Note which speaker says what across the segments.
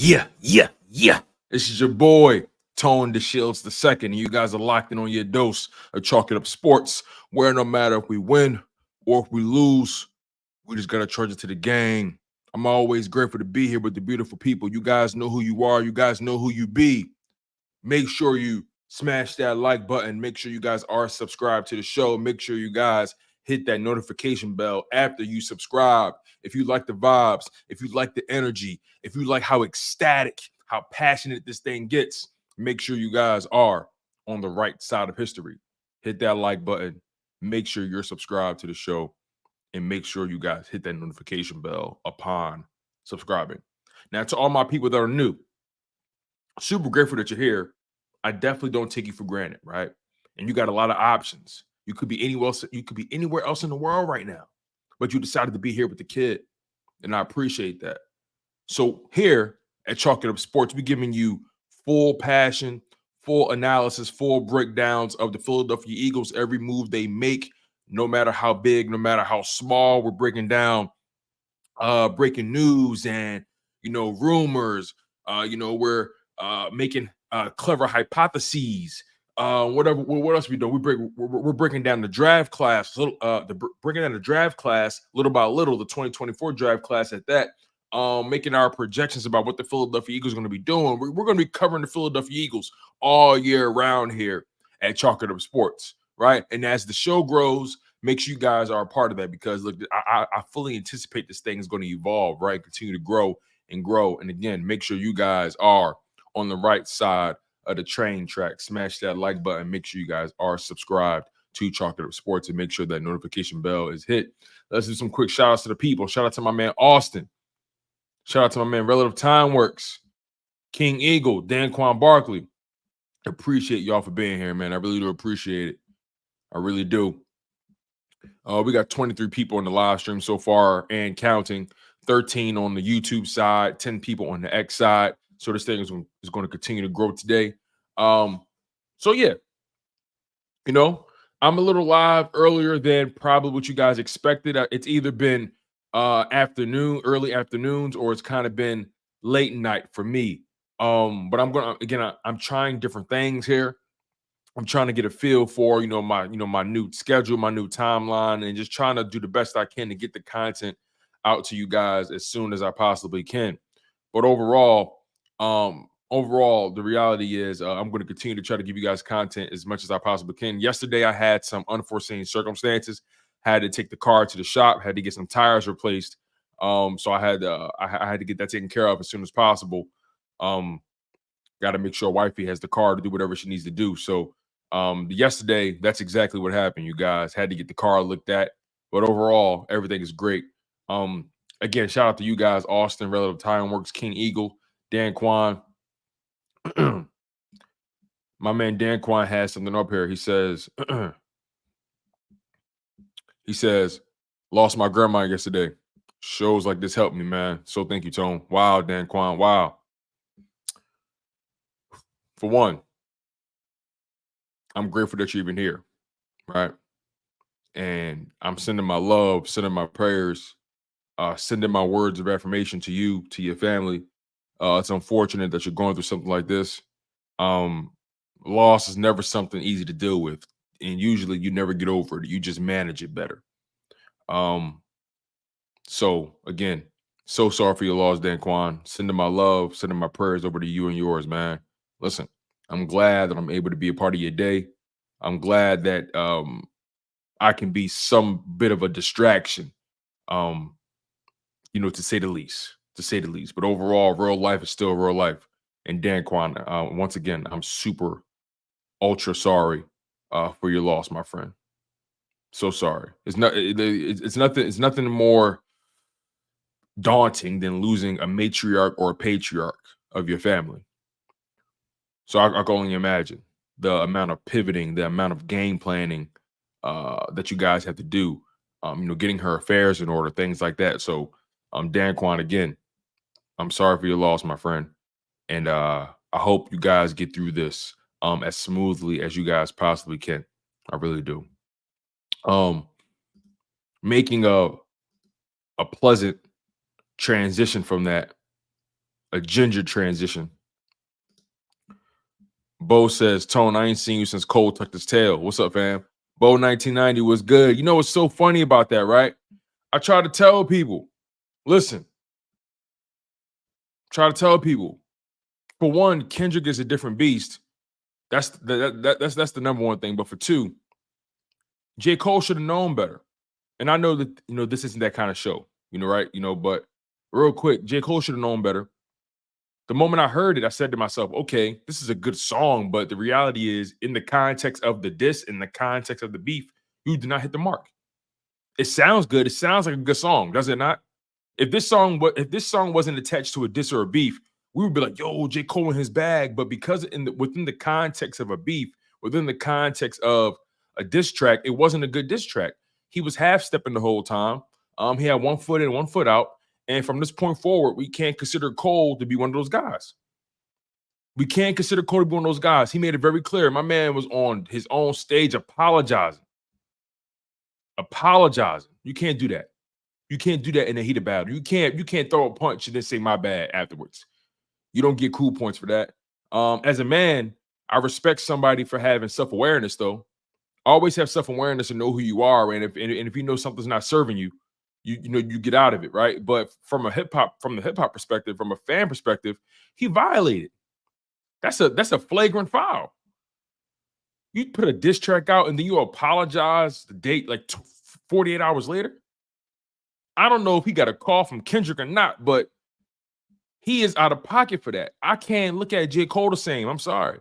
Speaker 1: Yeah. This is your boy, Tone DeShields II, and you guys are locked in on your dose of Chalk It Up Sports, where no matter if we win or if we lose, we just got to charge it to the gang. I'm always grateful to be here with the beautiful people. You guys know who you are. You guys know who you be. Make sure you smash that like button. Make sure you guys are subscribed to the show. Make sure you guys hit that notification bell after you subscribe. If you like the vibes, if you like the energy, if you like how ecstatic, how passionate this thing gets, make sure you guys are on the right side of history. Hit that like button. Make sure you're subscribed to the show and make sure you guys hit that notification bell upon subscribing. Now, to all my people that are new, super grateful that you're here. I definitely don't take you for granted, right? And you got a lot of options. You could be anywhere else. You could be anywhere else in the world right now, but you decided to be here with the kid, and I appreciate that. So here at Chalk It Up Sports, we're giving you full passion, full analysis, full breakdowns of the Philadelphia Eagles. Every move they make, no matter how big, no matter how small, we're breaking down breaking news and rumors. We're making clever hypotheses. Whatever. What else we do? We're breaking down the draft class. Breaking down the draft class little by little. The 2024 draft class at that. Making our projections about what the Philadelphia Eagles are going to be doing. We're going to be covering the Philadelphia Eagles all year round here at Chalk It Up Sports, right? And as the show grows, make sure you guys are a part of that, because look, I fully anticipate this thing is going to evolve, right? Continue to grow and grow. And again, make sure you guys are on the right side of the train track. Smash that like button. Make sure you guys are subscribed to Chalk It Up Sports and make sure that notification bell is hit. Let's do some quick shout outs to the people. Shout out to my man Austin. Shout out to my man Relative Time Works, King Eagle, Danquan Barkley. Appreciate y'all for being here, man. I really do appreciate it. I really do. We got 23 people on the live stream so far and counting, 13 on the YouTube side, 10 people on the X side. So this thing is going to continue to grow today. So yeah, I'm a little live earlier than probably what you guys expected. It's either been early afternoons, or it's kind of been late night for me. But I'm trying different things here. I'm trying to get a feel for, my new schedule, my new timeline, and just trying to do the best I can to get the content out to you guys as soon as I possibly can. But overall, the reality is I'm going to continue to try to give you guys content as much as I possibly can. Yesterday, I had some unforeseen circumstances. Had to take the car to the shop, had to get some tires replaced. So I had to get that taken care of as soon as possible. Got to make sure wifey has the car to do whatever she needs to do. So yesterday, that's exactly what happened. You guys had to get the car looked at, but overall, everything is great. Again, shout out to you guys, Austin, Relative Time Works, King Eagle, Dan Quan. My man Dan Quan has something up here. He says, lost my grandma yesterday. Shows like this helped me, man. So thank you, Tone. Wow, Dan Quan. Wow. For one, I'm grateful that you're even here, right? And I'm sending my love, sending my prayers, sending my words of affirmation to you, to your family. It's unfortunate that you're going through something like this. Loss is never something easy to deal with, and usually you never get over it. You just manage it better. So again, so sorry for your loss, Dan Quan. Sending my love, sending my prayers over to you and yours, man. Listen, I'm glad that I'm able to be a part of your day. I'm glad that I can be some bit of a distraction, to say the least. But overall, real life is still real life. And Dan Quan, once again, I'm super ultra sorry for your loss, my friend. So sorry. It's nothing more daunting than losing a matriarch or a patriarch of your family. So I can only imagine the amount of pivoting, the amount of game planning that you guys have to do, getting her affairs in order, things like that. So Dan Quan, again, I'm sorry for your loss, my friend. And I hope you guys get through this as smoothly as you guys possibly can. I really do. Making a pleasant transition from that, a ginger transition. Bo says, Tone, I ain't seen you since Cole tucked his tail. What's up, fam? Bo 1990 was good. You know what's so funny about that, right? I try to tell people, listen, for one, Kendrick is a different beast. That's the number one thing. But for two, J. Cole should have known better. And I know that, this isn't that kind of show, right? But real quick, J. Cole should have known better. The moment I heard it, I said to myself, okay, this is a good song, but the reality is, in the context of the diss, in the context of the beef, you did not hit the mark. It sounds good. It sounds like a good song, does it not? If this song wasn't attached to a diss or a beef, we would be like, yo, J. Cole in his bag. But because within the context of a beef, within the context of a diss track, it wasn't a good diss track. He was half-stepping the whole time. He had 1 foot in, 1 foot out. And from this point forward, we can't consider Cole to be one of those guys. We can't consider Cole to be one of those guys. He made it very clear. My man was on his own stage apologizing. You can't do that. You can't do that in the heat of battle. You can't throw a punch and then say my bad afterwards. You don't get cool points for that. As a man, I respect somebody for having self-awareness, though. Always have self-awareness and know who you are. And if you know something's not serving you, you get out of it, right? But from the hip hop perspective, from a fan perspective, he violated. That's a flagrant foul. You put a diss track out and then you apologize the date like 48 hours later. I don't know if he got a call from Kendrick or not, but he is out of pocket for that. I can't look at J. Cole the same. I'm sorry.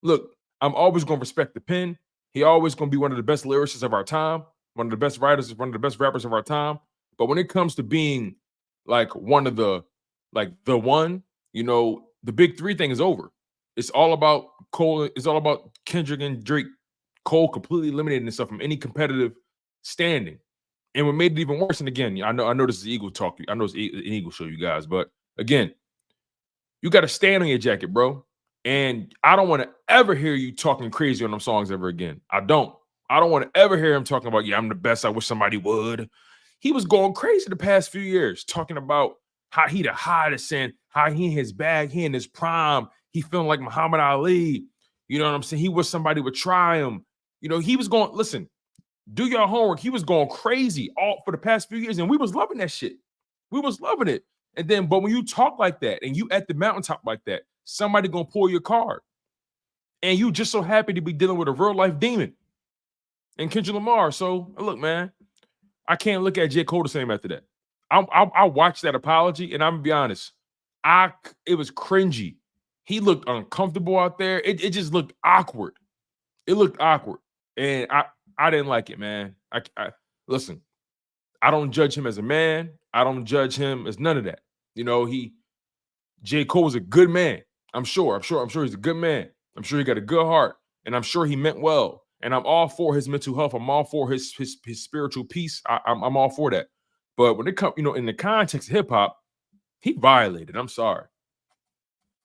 Speaker 1: Look, I'm always going to respect the pen. He always going to be one of the best lyricists of our time, one of the best writers, one of the best rappers of our time. But when it comes to being like one of the, the one, the big three thing is over. It's all about Cole. It's all about Kendrick and Drake. Cole completely eliminating himself from any competitive standing. And what made it even worse, and again, I know this is Eagle talk. I know it's an Eagle show, you guys. But again, you got to stand on your jacket, bro. And I don't want to ever hear you talking crazy on them songs ever again. I don't want to ever hear him talking about, yeah, I'm the best. I wish somebody would. He was going crazy the past few years, talking about how he the hottest and how he in his bag, he in his prime. He feeling like Muhammad Ali. You know what I'm saying? He was somebody would try him. He was going, listen, do your homework. He was going crazy all for the past few years, and we was loving that shit. We was loving it. And then, but when you talk like that and you at the mountaintop like that, somebody gonna pull your card. And you just so happy to be dealing with a real life demon and Kendrick Lamar. So look, man, I can't look at J. Cole the same after that. I watched that apology, and I'm gonna be honest, it was cringy. He looked uncomfortable out there. It just looked awkward. It looked awkward, and I didn't like it, man. Listen, I don't judge him as a man. I don't judge him as none of that. J. Cole was a good man. I'm sure he's a good man. I'm sure he got a good heart, and I'm sure he meant well. And I'm all for his mental health. I'm all for his spiritual peace. I'm all for that. But when it comes, in the context of hip hop, he violated. I'm sorry.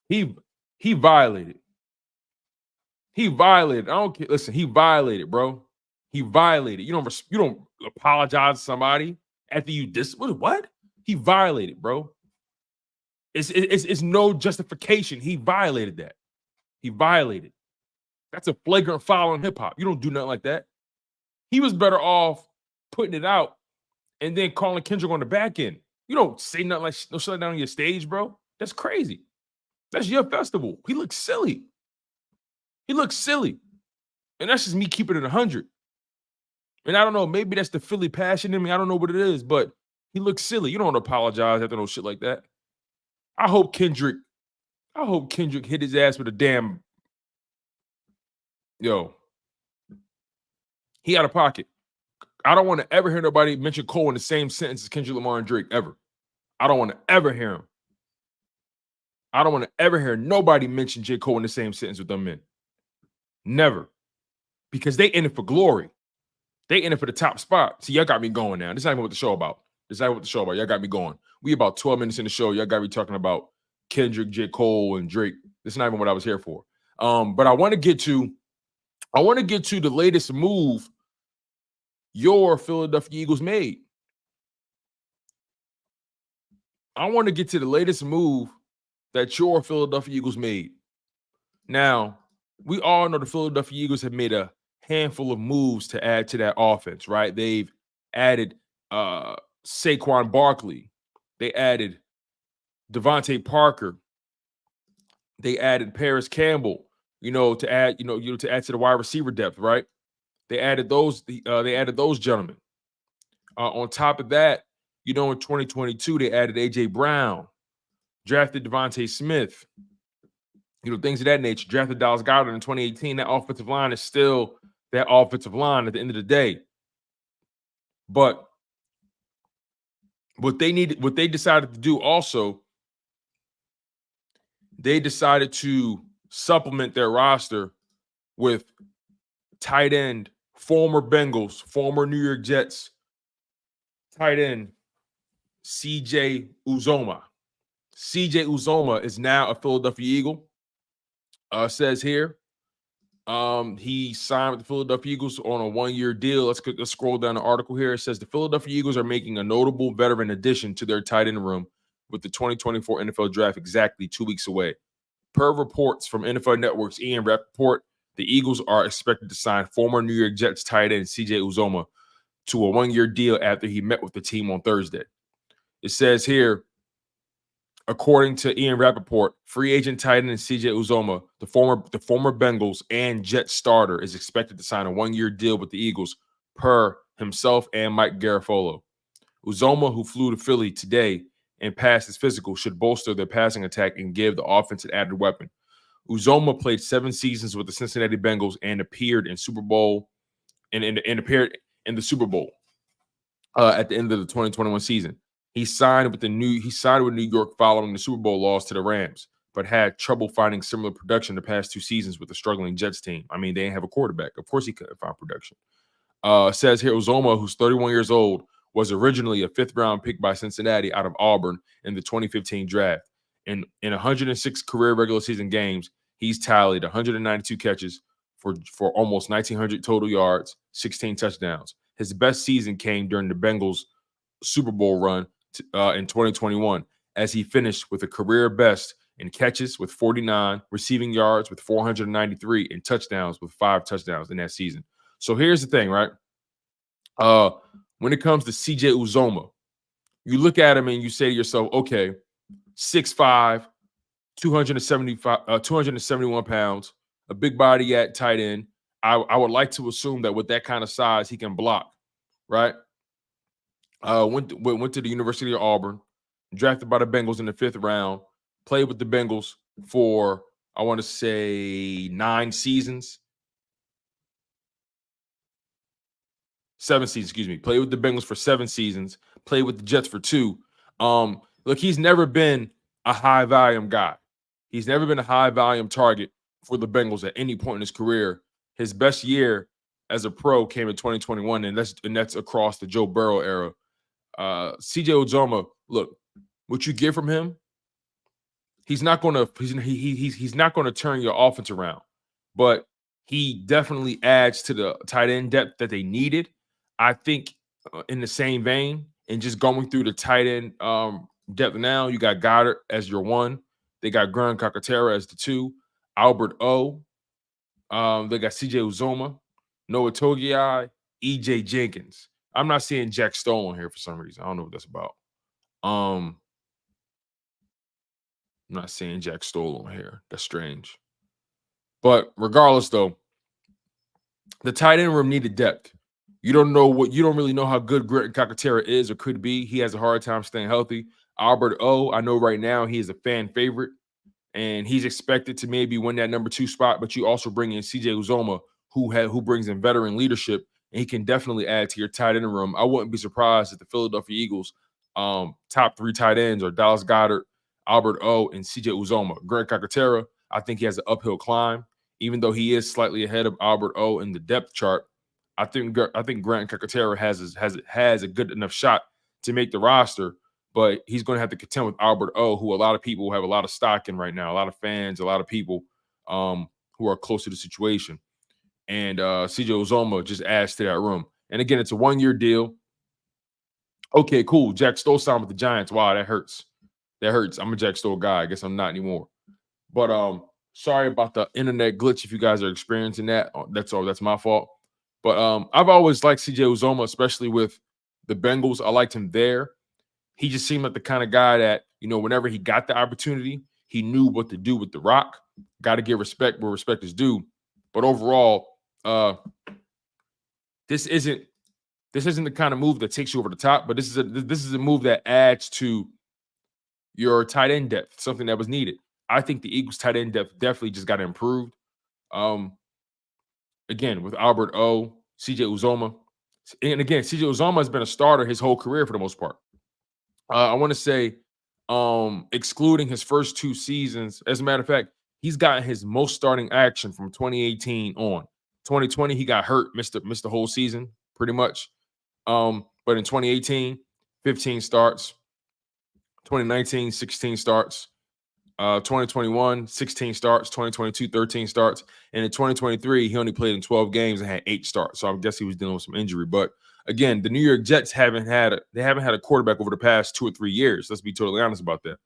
Speaker 1: He violated. He violated. I don't care. Listen, he violated, bro. He violated. You don't apologize to somebody after you what? He violated, bro. It's no justification. He violated that. He violated. That's a flagrant foul in hip hop. You don't do nothing like that. He was better off putting it out and then calling Kendrick on the back end. You don't say nothing like no shut down on your stage, bro. That's crazy. That's your festival. He looks silly. And that's just me keeping it 100. And I don't know, maybe that's the Philly passion in me. I don't know what it is, but he looks silly. You don't apologize after no shit like that. I hope Kendrick hit his ass with a damn, he out of pocket. I don't want to ever hear nobody mention Cole in the same sentence as Kendrick Lamar and Drake ever. I don't want to ever hear him. I don't want to ever hear nobody mention J. Cole in the same sentence with them men. Never. Because they in it for glory. They in it for the top spot. See, y'all got me going now. This is not even what the show about. Y'all got me going. We about 12 minutes in the show. Y'all got me talking about Kendrick, J. Cole, and Drake. This is not even what I was here for. But I want to get to the latest move your Philadelphia Eagles made. I want to get to the latest move that your Philadelphia Eagles made. Now, we all know the Philadelphia Eagles have made a handful of moves to add to that offense, right? They've added Saquon Barkley. They added Devontae Parker. They added Paris Campbell, to add, to add to the wide receiver depth, right? They added those, they added those gentlemen. On top of that, in 2022, they added AJ Brown, drafted Devontae Smith, things of that nature. Drafted Dallas Goedert in 2018. That offensive line is still that offensive line at the end of the day. But what they decided to do also, they decided to supplement their roster with tight end, former Bengals, former New York Jets, tight end CJ Uzomah. CJ Uzomah is now a Philadelphia Eagle. Says here, he signed with the Philadelphia Eagles on a one-year deal. Let's scroll down the article here. It says the Philadelphia Eagles are making a notable veteran addition to their tight end room with the 2024 NFL Draft exactly 2 weeks away. Per reports from NFL Network's Ian Rappaport, the Eagles are expected to sign former New York Jets tight end CJ Uzomah to a one-year deal after he met with the team on Thursday. It says here, according to Ian Rappaport, free agent tight end CJ Uzomah, the former Bengals and Jets starter, is expected to sign a one-year deal with the Eagles per himself and Mike Garafolo. Uzomah, who flew to Philly today and passed his physical, should bolster their passing attack and give the offense an added weapon. Uzomah played 7 seasons with the Cincinnati Bengals and appeared in Super Bowl and appeared in the Super Bowl at the end of the 2021 season. He signed with New York following the Super Bowl loss to the Rams, but had trouble finding similar production the past 2 seasons with the struggling Jets team. I mean, they didn't have a quarterback. Of course he couldn't find production. Says here, Uzomah, who's 31 years old, was originally a 5th-round pick by Cincinnati out of Auburn in the 2015 draft. In 106 career regular season games, he's tallied 192 catches for almost 1,900 total yards, 16 touchdowns. His best season came during the Bengals Super Bowl run in 2021, as he finished with a career best in catches with 49, receiving yards with 493, and touchdowns with 5 touchdowns in that season. So here's the thing, right? When it comes to CJ Uzomah, you look at him and you say to yourself, okay, 6'5", 271 pounds, a big body at tight end. I would like to assume that with that kind of size, he can block, right? Went to the University of Auburn, drafted by the Bengals in the 5th round, played with the Bengals for, I want to say, 7 seasons, excuse me. Played with the Bengals for 7 seasons, played with the Jets for 2. Look, he's never been a high-volume guy. He's never been a high-volume target for the Bengals at any point in his career. His best year as a pro came in 2021, and that's across the Joe Burrow era. CJ Uzomah, look, what you get from him, he's not going to turn your offense around, but he definitely adds to the tight end depth that they needed. I think in the same vein, and just going through the tight end depth now, you got Goedert as your 1. They got Grant Calcaterra as the 2. Albert O. They got CJ Uzomah, Noah Togiai, EJ Jenkins. I'm not seeing Jack Stoll here for some reason. I don't know what that's about. I'm not seeing Jack Stoll on here. That's strange. But regardless, though, the tight end room needed depth. You don't really know how good Grant Calcaterra is or could be. He has a hard time staying healthy. Albert O, I know right now he is a fan favorite, and he's expected to maybe win that number 2 spot. But you also bring in CJ Uzomah, who brings in veteran leadership, and he can definitely add to your tight end room. I wouldn't be surprised if the Philadelphia Eagles top 3 tight ends are Dallas Goedert, Albert O, and CJ Uzomah. Grant Calcaterra, I think he has an uphill climb, even though he is slightly ahead of Albert O in the depth chart. I think Grant Calcaterra has a good enough shot to make the roster, but he's going to have to contend with Albert O, who a lot of people have a lot of stock in right now, a lot of fans, a lot of people who are close to the situation. And CJ Uzomah just adds to that room. And again, it's a 1-year deal. Okay, cool. Jack Stoll signed with the Giants. Wow, that hurts. That hurts. I'm a Jack Stoll guy. I guess I'm not anymore. But sorry about the internet glitch if you guys are experiencing that. That's all. That's my fault. But I've always liked CJ Uzomah, especially with the Bengals. I liked him there. He just seemed like the kind of guy that, whenever he got the opportunity, he knew what to do with the rock. Got to give respect where respect is due. But overall, this isn't the kind of move that takes you over the top, but this is a move that adds to your tight end depth, something that was needed. I think the Eagles tight end depth definitely just got improved. Again, with Albert O, CJ Uzomah. And again, CJ Uzomah has been a starter his whole career for the most part. I want to say, excluding his first 2 seasons, as a matter of fact, he's gotten his most starting action from 2018 on. 2020, he got hurt, missed the whole season, pretty much. But in 2018, 15 starts. 2019, 16 starts. 2021, 16 starts. 2022, 13 starts. And in 2023, he only played in 12 games and had 8 starts. So I guess he was dealing with some injury. But again, the New York Jets haven't had a quarterback over the past 2 or 3 years. Let's be totally honest about that.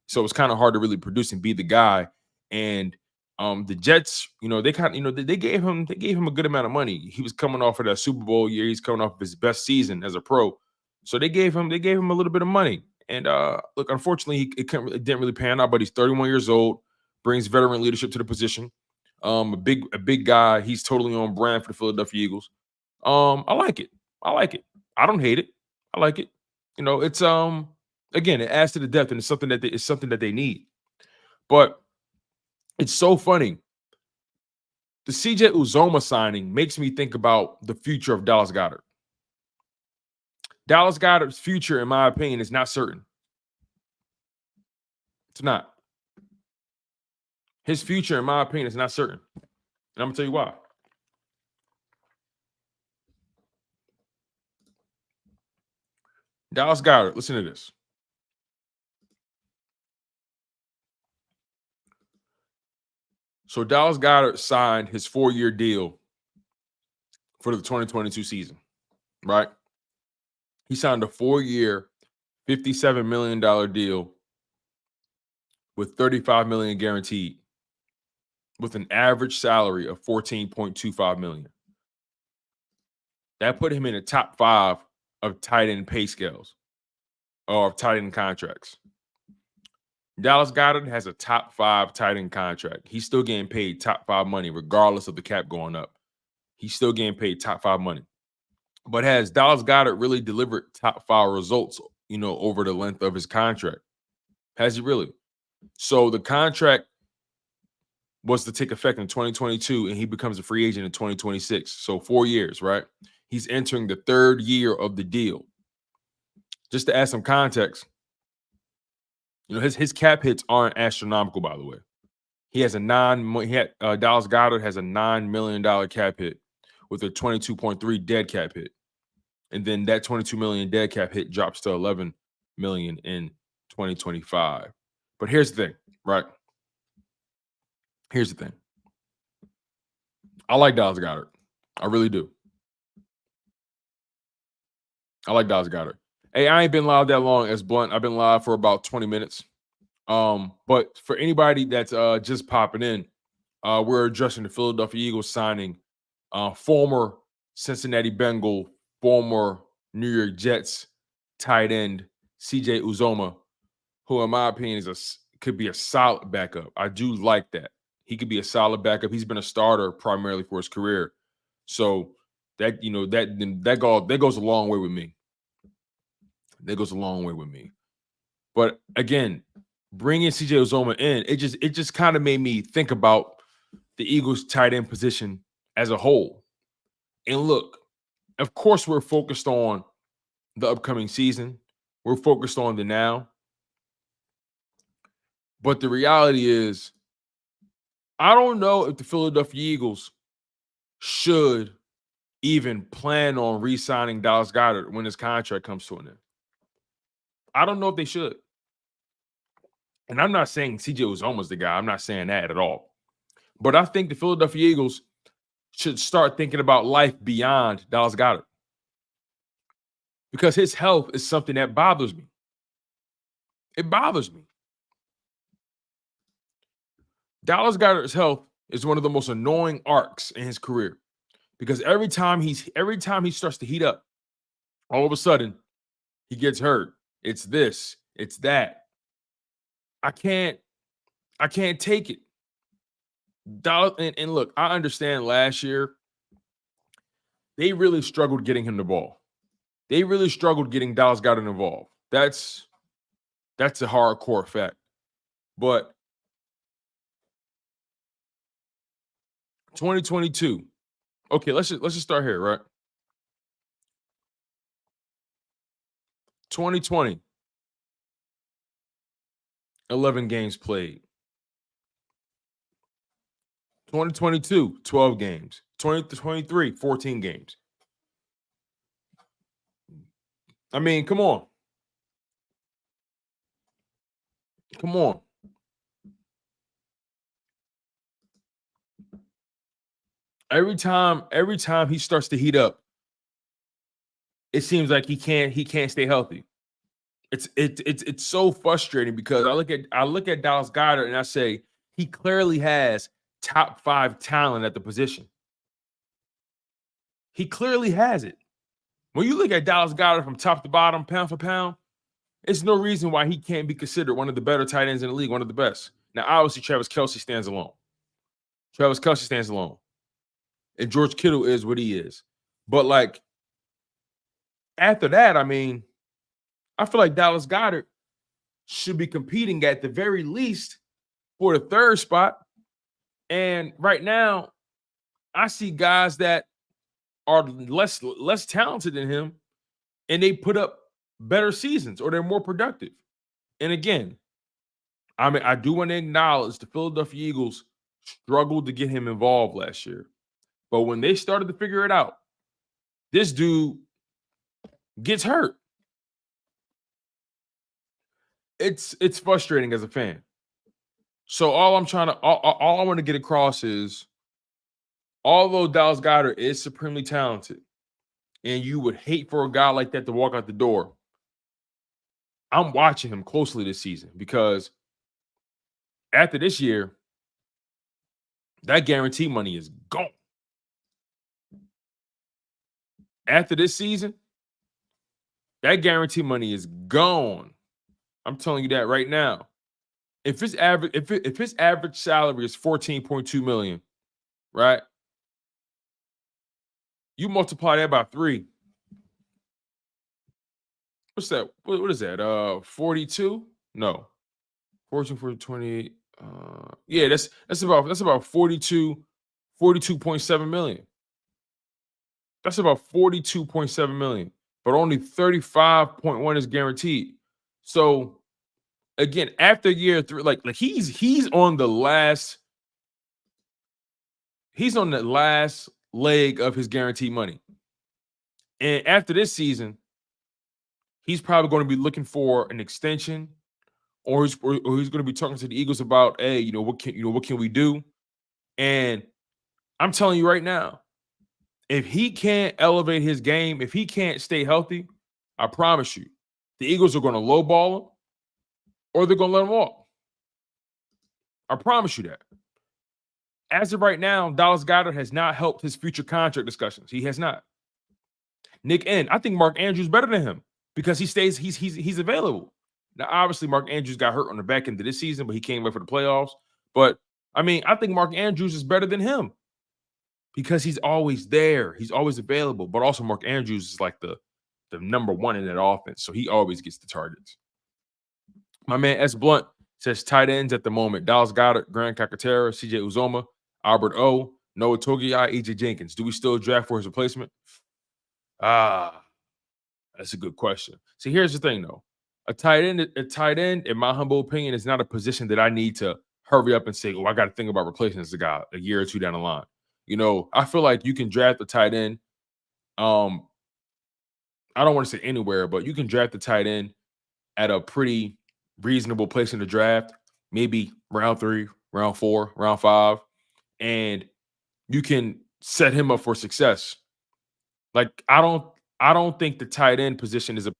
Speaker 1: So it's kind of hard to really produce and be the guy. And the Jets, they kind of, they gave him a good amount of money. He was coming off of that Super Bowl year. He's coming off of his best season as a pro. So they gave him a little bit of money. And look, unfortunately, it didn't really pan out. But he's 31 years old, brings veteran leadership to the position. A big guy. He's totally on brand for the Philadelphia Eagles. I like it. I don't hate it. I like it. It's again, it adds to the depth, and it's something that they need. But it's so funny. The CJ Uzomah signing makes me think about the future of Dallas Goedert. Dallas Goedert's future, in my opinion, is not certain. It's not. His future, in my opinion, is not certain. And I'm going to tell you why. Dallas Goedert, listen to this. So Dallas Goedert signed his 4-year deal for the 2022 season, right? He signed a 4-year, $57 million deal with $35 million guaranteed, with an average salary of $14.25 million. That put him in the top 5 of tight end pay scales or of tight end contracts. Dallas Goedert has a top 5 tight end contract. He's still getting paid top 5 money, regardless of the cap going up. He's still getting paid top 5 money. But has Dallas Goedert really delivered top 5 results, over the length of his contract? Has he really? So the contract was to take effect in 2022, and he becomes a free agent in 2026. So 4 years, right? He's entering the 3rd year of the deal. Just to add some context, his cap hits aren't astronomical, by the way. Dallas Goedert has a $9 million cap hit with a 22.3 dead cap hit. And then that 22 million dead cap hit drops to 11 million in 2025. But here's the thing, right? Here's the thing. I like Dallas Goedert. I really do. I like Dallas Goedert. Hey, I ain't been live that long as Blunt. I've been live for about 20 minutes. But for anybody that's just popping in, we're addressing the Philadelphia Eagles signing former Cincinnati Bengal, former New York Jets tight end CJ Uzomah, who in my opinion could be a solid backup. I do like that. He could be a solid backup. He's been a starter primarily for his career. So that goes a long way with me. That goes a long way with me. But again, bringing CJ Uzomah in, it just kind of made me think about the Eagles tight end position as a whole. And look, of course, we're focused on the upcoming season. We're focused on the now. But the reality is, I don't know if the Philadelphia Eagles should even plan on re-signing Dallas Goedert when his contract comes to an end. I don't know if they should. And I'm not saying CJ Uzomah's the guy. I'm not saying that at all. But I think the Philadelphia Eagles should start thinking about life beyond Dallas Goedert, because his health is something that bothers me. It bothers me. Dallas Goedert's health is one of the most annoying arcs in his career because every time he starts to heat up, all of a sudden he gets hurt. It's this, it's that. I can't take it. Dallas, and look, I understand last year they really struggled getting him the ball. They really struggled getting Dallas Goedert involved. That's a hardcore fact. But 2022. Okay, let's just start here, right? 2020, 11 games played. 2022, 12 games. 2023, 14 games. I mean, come on. Come on. Every time he starts to heat up, it seems like he can't stay healthy. It's so frustrating because I look at Dallas Goedert and I say he clearly has top 5 talent at the position. He clearly has it. When you look at Dallas Goedert from top to bottom, pound for pound, it's no reason why he can't be considered one of the better tight ends in the league, one of the best. Now, obviously, Travis Kelce stands alone. And George Kittle is what he is. But like after that, I mean, I feel like Dallas Goedert should be competing at the very least for the 3rd spot. And right now, I see guys that are less talented than him, and they put up better seasons or they're more productive. And again, I mean, I do want to acknowledge the Philadelphia Eagles struggled to get him involved last year. But when they started to figure it out, this dude gets hurt. It's frustrating as a fan. So all I want to get across is, although Dallas Goedert is supremely talented, and you would hate for a guy like that to walk out the door, I'm watching him closely this season because after this year, that guarantee money is gone. After this season, that guarantee money is gone. I'm telling you that right now. If his average salary is 14.2 million, right? You multiply that by 3. What's that? What is that? 42? No. 14 for 28. Yeah, that's about 42.7 million. That's about 42.7 million, but only 35.1 is guaranteed. So again, after year 3, like he's on the last leg of his guaranteed money. And after this season, he's probably going to be looking for an extension, or he's going to be talking to the Eagles about, hey, what can we do? And I'm telling you right now, if he can't elevate his game, if he can't stay healthy, I promise you, the Eagles are going to lowball him, or they're going to let him walk. I promise you that. As of right now, Dallas Goedert has not helped his future contract discussions. He has not. Nick N, I think Mark Andrews better than him because he's available. Now, obviously, Mark Andrews got hurt on the back end of this season, but he came back for the playoffs. But I mean, I think Mark Andrews is better than him because he's always there. He's always available. But also, Mark Andrews is like the number 1 in that offense, so he always gets the targets. My man S. Blunt says tight ends at the moment: Dallas Goedert, Grant Calcaterra, CJ Uzomah, Albert O, Noah Togiai, EJ Jenkins. Do we still draft for his replacement? That's a good question. See, here's the thing, though. A tight end, in my humble opinion, is not a position that I need to hurry up and say, oh, I got to think about replacing this guy a year or 2 down the line. I feel like you can draft a tight end. I don't want to say anywhere, but you can draft a tight end at a pretty reasonable place in the draft, maybe round 3, round 4, round 5, and you can set him up for success. Like I don't think the tight end position is a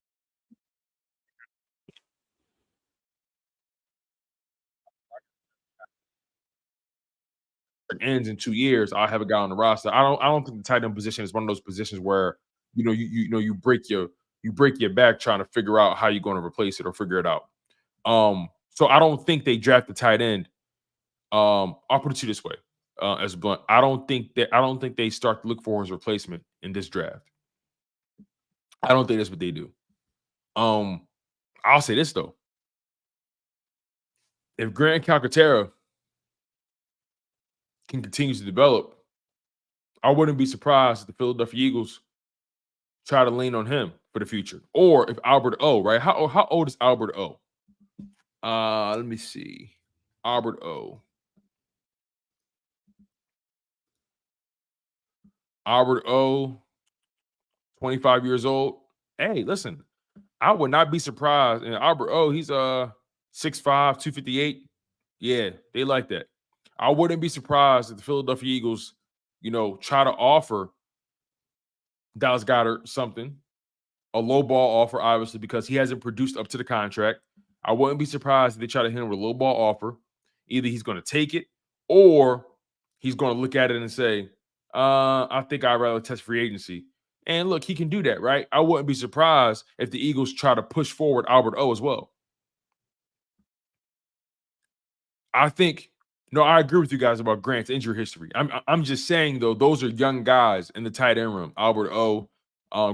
Speaker 1: ends in 2 years, I'll have a guy on the roster. I don't think the tight end position is one of those positions where, you break your back trying to figure out how you're gonna replace it or figure it out. So I don't think they draft the tight end. I'll put it to you this way, as blunt. I don't think they start to look for his replacement in this draft. I don't think that's what they do. Um, I'll say this though. If Grant Calcaterra can continue to develop, I wouldn't be surprised if the Philadelphia Eagles try to lean on him for the future. Or if Albert O, right? How old is Albert O? Let me see. Albert O. Albert O, 25 years old. Hey, listen, I would not be surprised. And Albert O, he's 6'5, 258. Yeah, they like that. I wouldn't be surprised if the Philadelphia Eagles, try to offer Dallas Goedert something, a low ball offer, obviously, because he hasn't produced up to the contract. I wouldn't be surprised if they try to hit him with a low ball offer. Either he's going to take it or he's going to look at it and say, I think I'd rather test free agency. And look, he can do that, right? I wouldn't be surprised if the Eagles try to push forward Albert O as well. I think, no, I agree with you guys about Grant's injury history. I'm just saying, though, those are young guys in the tight end room. Albert O,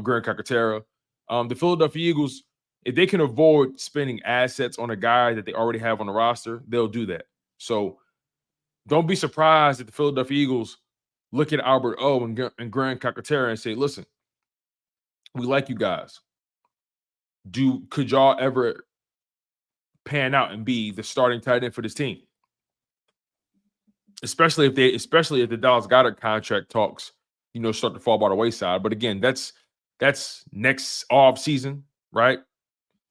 Speaker 1: Grant Calcaterra. The Philadelphia Eagles, if they can avoid spending assets on a guy that they already have on the roster, they'll do that. So don't be surprised if the Philadelphia Eagles look at Albert O and Grant Calcaterra and say, listen, we like you guys. Could y'all ever pan out and be the starting tight end for this team? Especially if the Dallas Goedert contract talks, start to fall by the wayside. But again, that's next off season, right?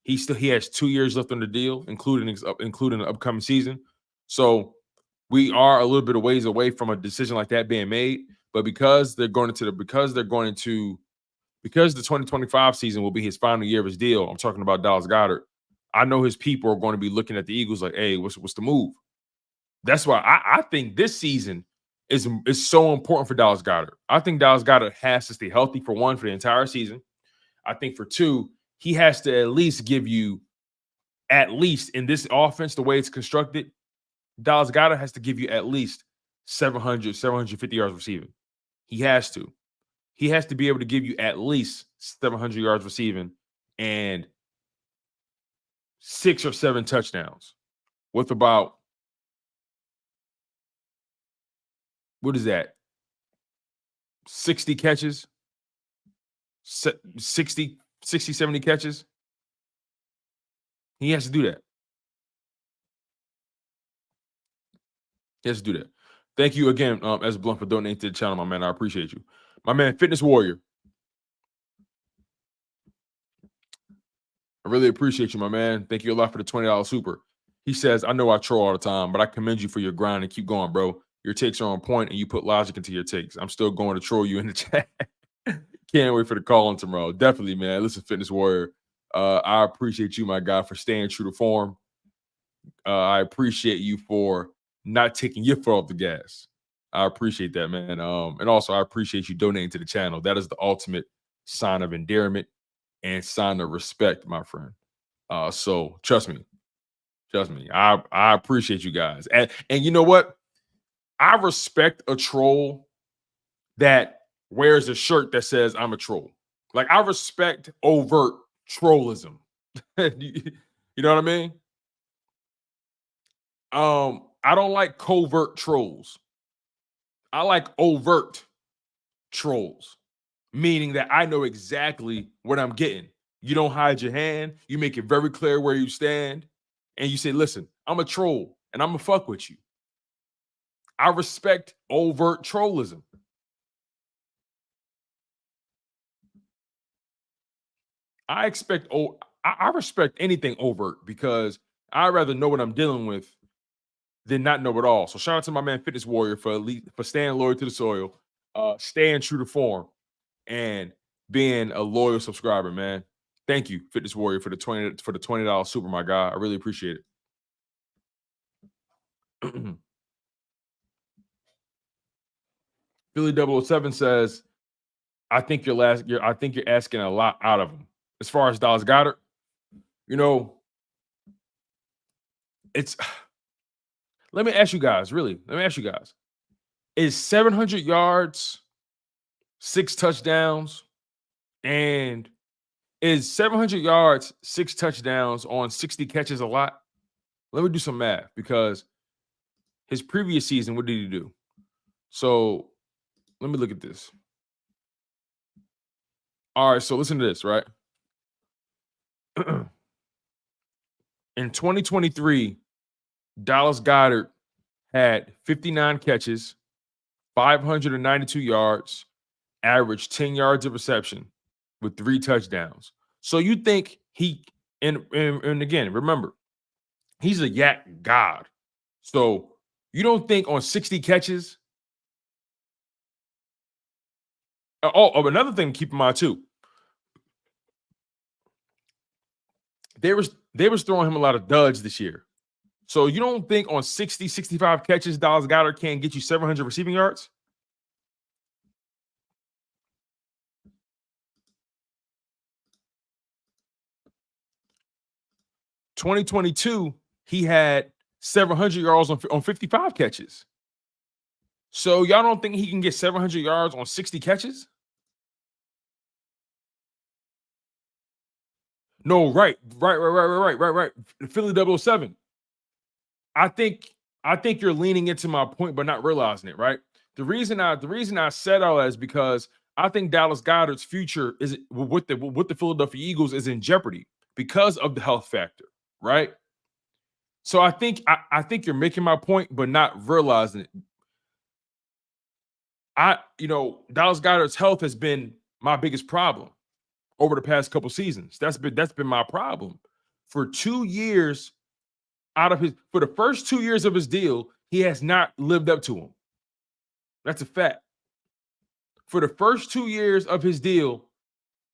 Speaker 1: He has 2 years left on the deal, including the upcoming season. So we are a little bit of ways away from a decision like that being made. But because the 2025 season will be his final year of his deal, I'm talking about Dallas Goedert. I know his people are going to be looking at the Eagles like, hey, what's the move? That's why I think this season is so important for Dallas Goedert. I think Dallas Goedert has to stay healthy for one, for the entire season. I think for two, he has to at least give you, at least in this offense, the way it's constructed, Dallas Goedert has to give you at least 750 yards receiving. He has to. He has to be able to give you at least 700 yards receiving and 6 or 7 touchdowns with about, what is that? 60 catches, 60, 70 catches. He has to do that. He has to do that. Thank you again, as Blunt, for donating to the channel, my man. I appreciate you. My man, Fitness Warrior. I really appreciate you, my man. Thank you a lot for the $20 super. He says, I know I troll all the time, but I commend you for your grind and keep going, bro. Your takes are on point and you put logic into your takes. I'm still going to troll you in the chat. Can't wait for the call on tomorrow. Definitely, man. Listen, Fitness Warrior. I appreciate you, my guy, for staying true to form. I appreciate you for not taking your foot off the gas. I appreciate that, man. And also, I appreciate you donating to the channel. That is the ultimate sign of endearment and sign of respect, my friend. So trust me. I appreciate you guys. And you know what? I respect a troll that wears a shirt that says I'm a troll. Like, I respect overt trollism. You know what I mean? I don't like covert trolls. I like overt trolls, meaning that I know exactly what I'm getting. You don't hide your hand. You make it very clear where you stand. And you say, listen, I'm a troll and I'm going to fuck with you. I respect overt trollism. I respect anything overt because I'd rather know what I'm dealing with than not know it all. So shout out to my man Fitness Warrior for staying loyal to the soil, staying true to form, and being a loyal subscriber, man. Thank you, Fitness Warrior, for the $20 super, my guy. I really appreciate it. Philly 007 says, I think you're asking a lot out of him. As far as Dallas Goedert, it's let me ask you guys, is 700 yards, 6 touchdowns, and is 700 yards, 6 touchdowns on 60 catches a lot? Let me do some math, because his previous season, what did he do? So let me look at this. All right, so listen to this, right? In 2023, Dallas Goedert had 59 catches, 592 yards, averaged 10 yards of reception with 3 touchdowns. So you think and again, remember, he's a yak god. So you don't think on 60 catches. Another thing to keep in mind too. They was throwing him a lot of duds this year. So you don't think on 60, 65 catches, Dallas Goedert can get you 700 receiving yards? In 2022, he had 700 yards on 55 catches. So y'all don't think he can get 700 yards on 60 catches? No, right. Philly 007. I think you're leaning into my point, but not realizing it, right? The reason I said all that is because I think Dallas Goedert's future is with the Philadelphia Eagles is in jeopardy because of the health factor, right? So I think you're making my point, but not realizing it. Dallas Goedert's health has been my biggest problem over the past couple seasons. That's been my problem. For 2 years for the first 2 years of his deal, he has not lived up to him. That's a fact. For the first 2 years of his deal,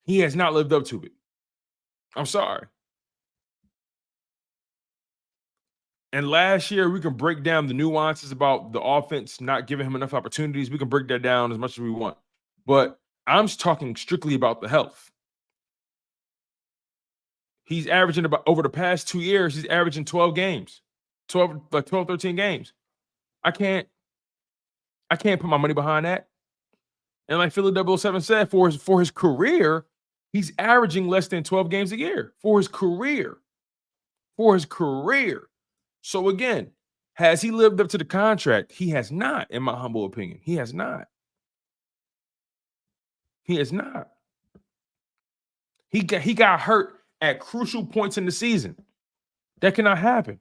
Speaker 1: he has not lived up to it. I'm sorry. And last year, we can break down the nuances about the offense not giving him enough opportunities. We can break that down as much as we want. But I'm talking strictly about the health. He's averaging over the past 2 years, he's averaging 12 games. 13 games. I can't put my money behind that. And like Philly 007 said, for his career, he's averaging less than 12 games a year for his career. So again, has he lived up to the contract? He has not, in my humble opinion. He has not. He got hurt at crucial points in the season. That cannot happen.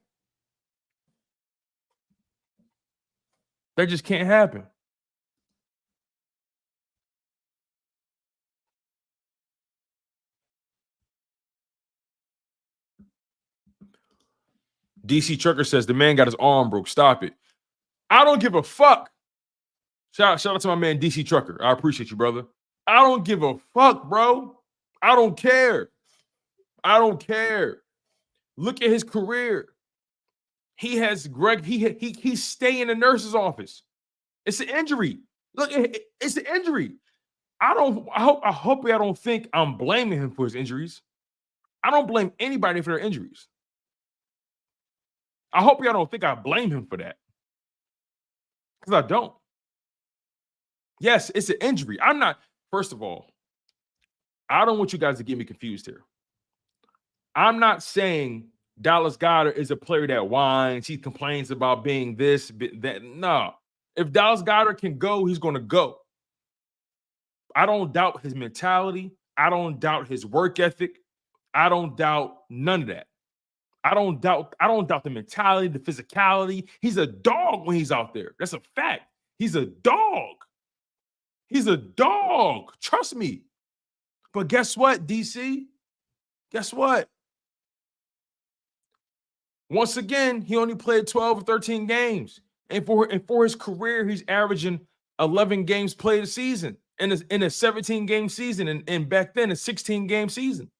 Speaker 1: That just can't happen. DC Trucker says the man got his arm broke. Stop it. I don't give a fuck. Shout out to my man DC Trucker. I appreciate you, brother. I don't give a fuck, bro. I don't care. Look at his career. He has he's staying in the nurse's office. It's an injury. Look, it's an injury. I hope I don't think I'm blaming him for his injuries. I don't blame anybody for their injuries. I hope y'all don't think I blame him for that. Because I don't. Yes, it's an injury. I'm not, first of all, I don't want you guys to get me confused here. I'm not saying Dallas Goedert is a player that whines. He complains about being this, that. No. If Dallas Goedert can go, he's going to go. I don't doubt his mentality. I don't doubt his work ethic. I don't doubt none of that. I don't doubt the mentality, the physicality. He's a dog when he's out there. That's a fact. He's a dog. Trust me. But guess what, DC? Guess what? Once again, he only played 12 or 13 games. And for his career, he's averaging 11 games played a season in a 17-game season. And back then, a 16-game season.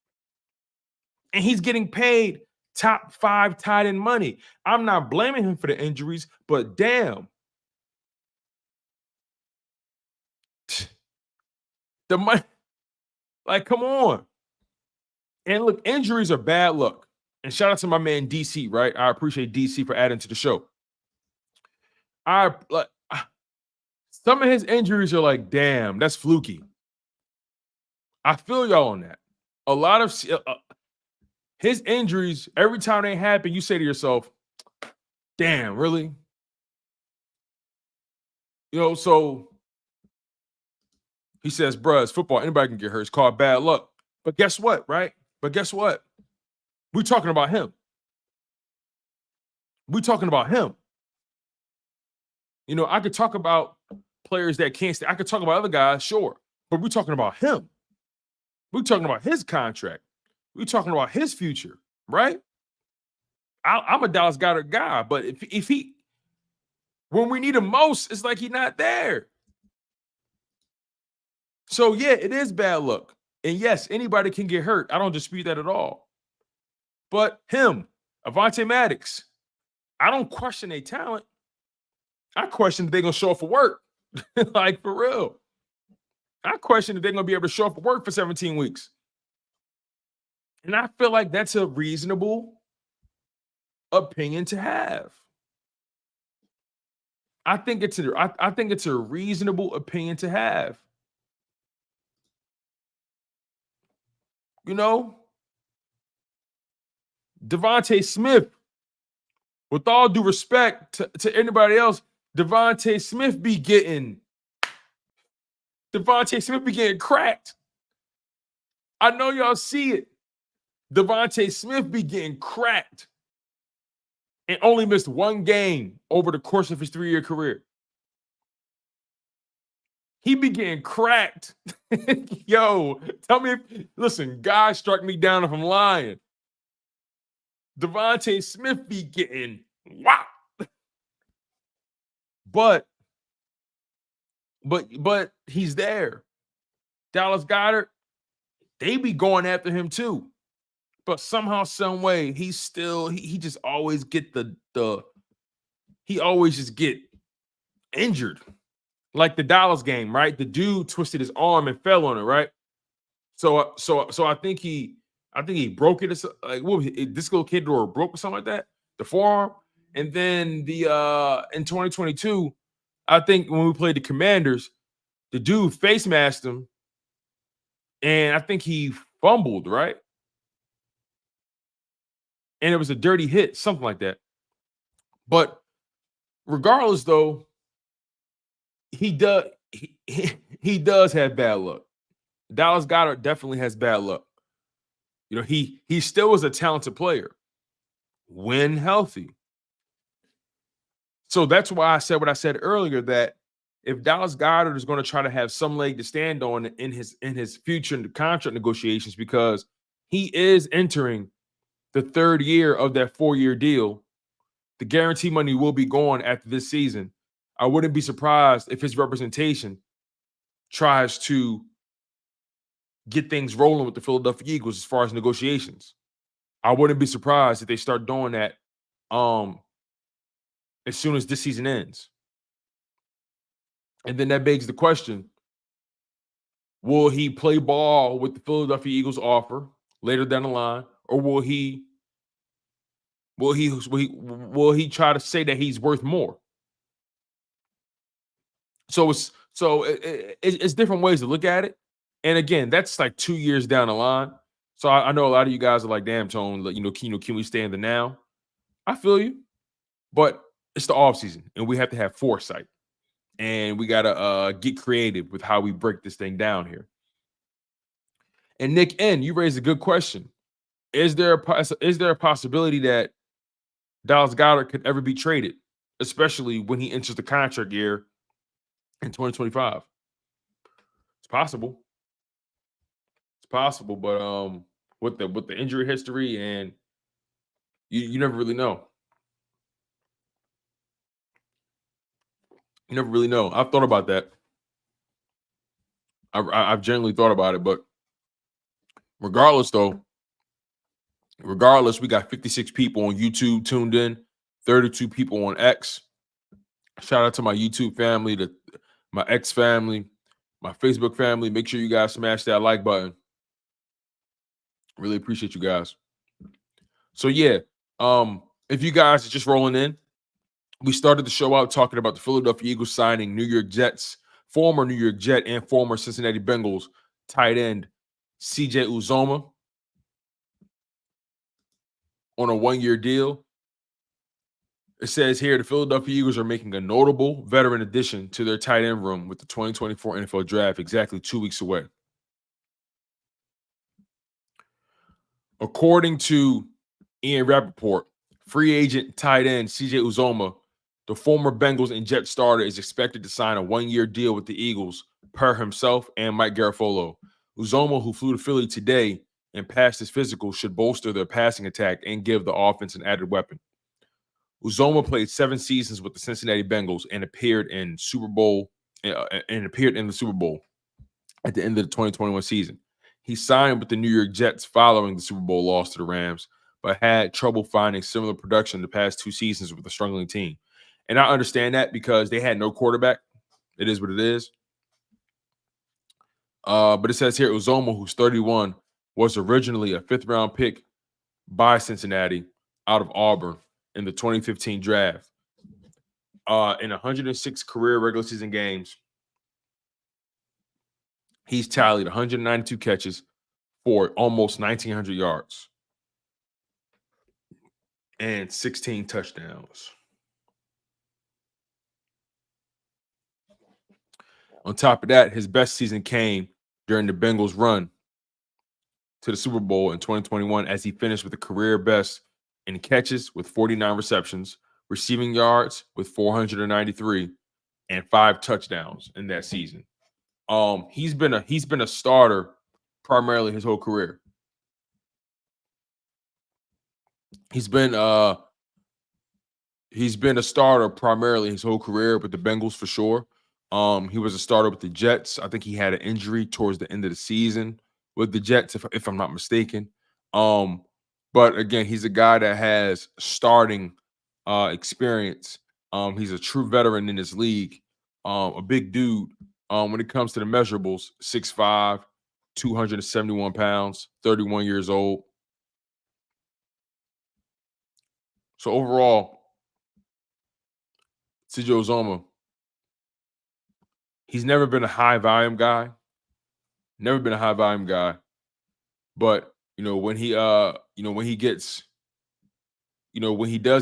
Speaker 1: And he's getting paid top 5 tight end money. I'm not blaming him for the injuries, but damn. The money, like, come on. And look, injuries are bad luck. And shout out to my man DC, right? I appreciate DC for adding to the show. I like some of his injuries are like, damn, that's fluky. I feel y'all on that. A lot of his injuries, every time they happen, you say to yourself, damn, really? You know, so he says, bruh, it's football. Anybody can get hurt. It's called bad luck. But guess what, right? But guess what? We're talking about him. We're talking about him. You know, I could talk about players that can't stay. I could talk about other guys, sure. But we're talking about him. We're talking about his contract. We're talking about his future, right? I'm a Dallas Goedert guy, but if he, when we need him most, it's like he's not there. So yeah, it is bad luck. And yes, anybody can get hurt. I don't dispute that at all. But him, Avonte Maddox, I don't question their talent. I question if they're going to show up for work. Like, for real. I question if they're going to be able to show up for work for 17 weeks. And I feel like that's a reasonable opinion to have. I think it's a reasonable opinion to have. You know, Devontae Smith, with all due respect to anybody else, Devontae Smith be getting cracked. I know y'all see it. Devontae Smith be getting cracked and only missed one game over the course of his 3-year career. He be getting cracked. Yo, tell me, listen, guys struck me down if I'm lying. Devontae Smith be getting wow. But he's there. Dallas Goedert, they be going after him too. But somehow, some way, he just always get he always just get injured. Like the Dallas game, right? The dude twisted his arm and fell on it, right? So I think he broke it. Like, what was it, dislocated or broke or something like that, the forearm. And then in 2022, I think when we played the Commanders, the dude face masked him, and I think he fumbled, right? And it was a dirty hit, something like that. But regardless, though, he does have bad luck. Dallas Goedert definitely has bad luck. You know, he still is a talented player when healthy. So that's why I said what I said earlier, that if Dallas Goedert is going to try to have some leg to stand on in his future contract negotiations, because he is entering the 3rd year of that 4-year deal, the guarantee money will be gone after this season. I wouldn't be surprised if his representation tries to get things rolling with the Philadelphia Eagles as far as negotiations. I wouldn't be surprised if they start doing that as soon as this season ends. And then that begs the question, will he play ball with the Philadelphia Eagles offer later down the line, or will he try to say that he's worth more? So it's different ways to look at it. And again, that's like 2 years down the line. So I know a lot of you guys are like, damn, Tone, can we stay in the now? I feel you. But it's the offseason, and we have to have foresight. And we got to get creative with how we break this thing down here. And Nick N., you raised a good question. Is there a possibility that Dallas Goedert could ever be traded, especially when he enters the contract year in 2025? It's possible. It's possible, but with the injury history, and you never really know. You never really know. I've thought about that. I've generally thought about it, but regardless, we got 56 people on YouTube tuned in, 32 people on X. Shout out to my YouTube family, my X family, My Facebook family, make sure you guys smash that like button. Really appreciate you guys. So yeah, if you guys are just rolling in, we started the show out talking about the Philadelphia Eagles signing New York Jets, former New York Jet and former Cincinnati Bengals tight end CJ Uzomah on a 1-year deal. It says here the Philadelphia Eagles are making a notable veteran addition to their tight end room with the 2024 NFL Draft exactly 2 weeks away. According to Ian Rappaport, free agent tight end CJ Uzomah, the former Bengals and Jets starter, is expected to sign a 1-year deal with the Eagles per himself and Mike Garafolo. Uzomah, who flew to Philly today and passed his physical, should bolster their passing attack and give the offense an added weapon. Uzomah played 7 seasons with the Cincinnati Bengals and appeared in the Super Bowl at the end of the 2021 season. He signed with the New York Jets following the Super Bowl loss to the Rams, but had trouble finding similar production the past 2 seasons with a struggling team. And I understand that because they had no quarterback. It is what it is. But it says here Uzomah, who's 31, was originally a 5th-round pick by Cincinnati out of Auburn in the 2015 draft. In 106 career regular season games, he's tallied 192 catches for almost 1,900 yards and 16 touchdowns. On top of that, his best season came during the Bengals' run to the Super Bowl in 2021 as he finished with a career best in catches with 49 receptions, receiving yards with 493, and 5 touchdowns in that season. He's been a starter primarily his whole career. He's been a starter primarily his whole career with the Bengals for sure. He was a starter with the Jets. I think he had an injury towards the end of the season with the Jets, if I'm not mistaken. But again, he's a guy that has starting experience. He's a true veteran in this league. A big dude. When it comes to the measurables, 6'5", 271 pounds, 31 years old. So overall, CJ Uzomah, he's never been a high volume guy. Never been a high volume guy. But when he does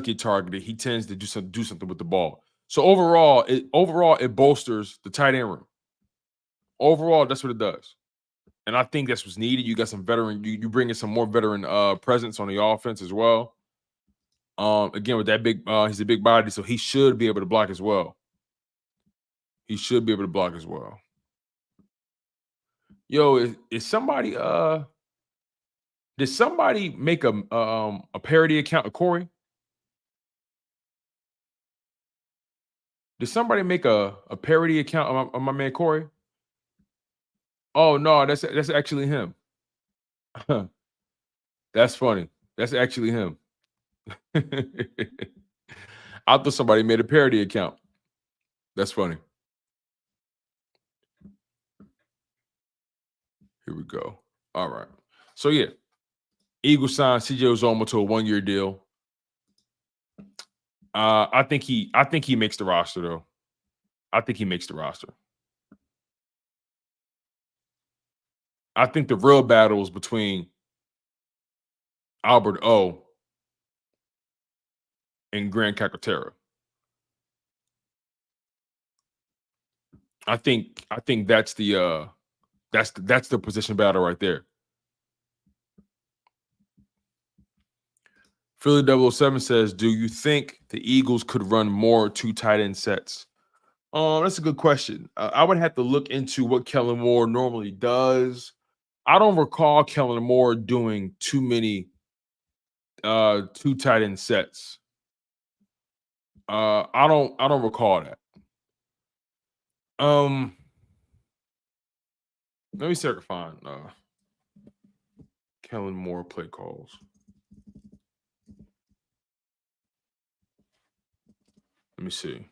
Speaker 1: get targeted, he tends to do something with the ball. So overall, it bolsters the tight end room. Overall, that's what it does. And I think that's what's needed. You got some veteran, you bring in some more veteran presence on the offense as well. Again, with that big, he's a big body, so he should be able to block as well. Yo, is somebody did somebody make a parody account of Corey? Did somebody make a parody account of my man Corey? Oh no, that's actually him. That's funny. That's actually him. I thought somebody made a parody account. That's funny. Here we go. All right. So yeah, Eagles signed CJ Uzomah to a 1-year deal. I think he makes the roster though. I think he makes the roster. I think the real battle is between Albert O and Grant Calcaterra. I think that's the position battle right there. Philly 007 says, do you think the Eagles could run more 2 tight end sets? That's a good question. I would have to look into what Kellen Moore normally does. I don't recall Kellen Moore doing too many 2 tight end sets. I don't recall that. Let me see if I can find Kellen Moore play calls. Let me see.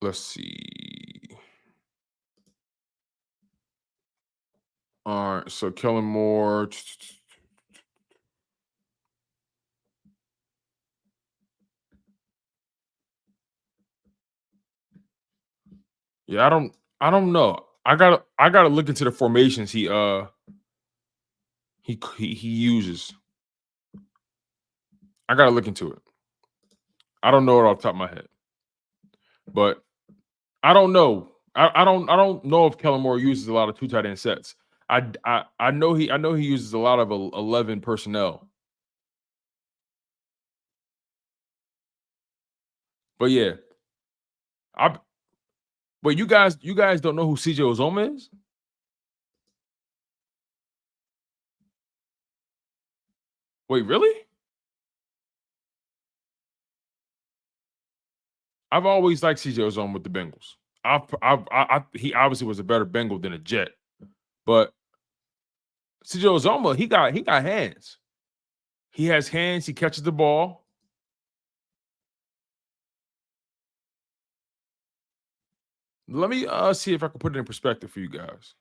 Speaker 1: Let's see. All right, so Kellen Moore. Yeah, I don't know. I gotta look into the formations he uses. I gotta look into it. I don't know it off the top of my head, but I don't know. I don't know if Kellen Moore uses a lot of two tight end sets. I know he uses a lot of 11 personnel. But yeah, I but you guys don't know who CJ Uzomah is? Wait, really? I've always liked CJ Uzomah with the Bengals. He obviously was a better Bengal than a Jet, but CJ Uzomah, he got hands. He has hands. He catches the ball. Let me see if I can put it in perspective for you guys.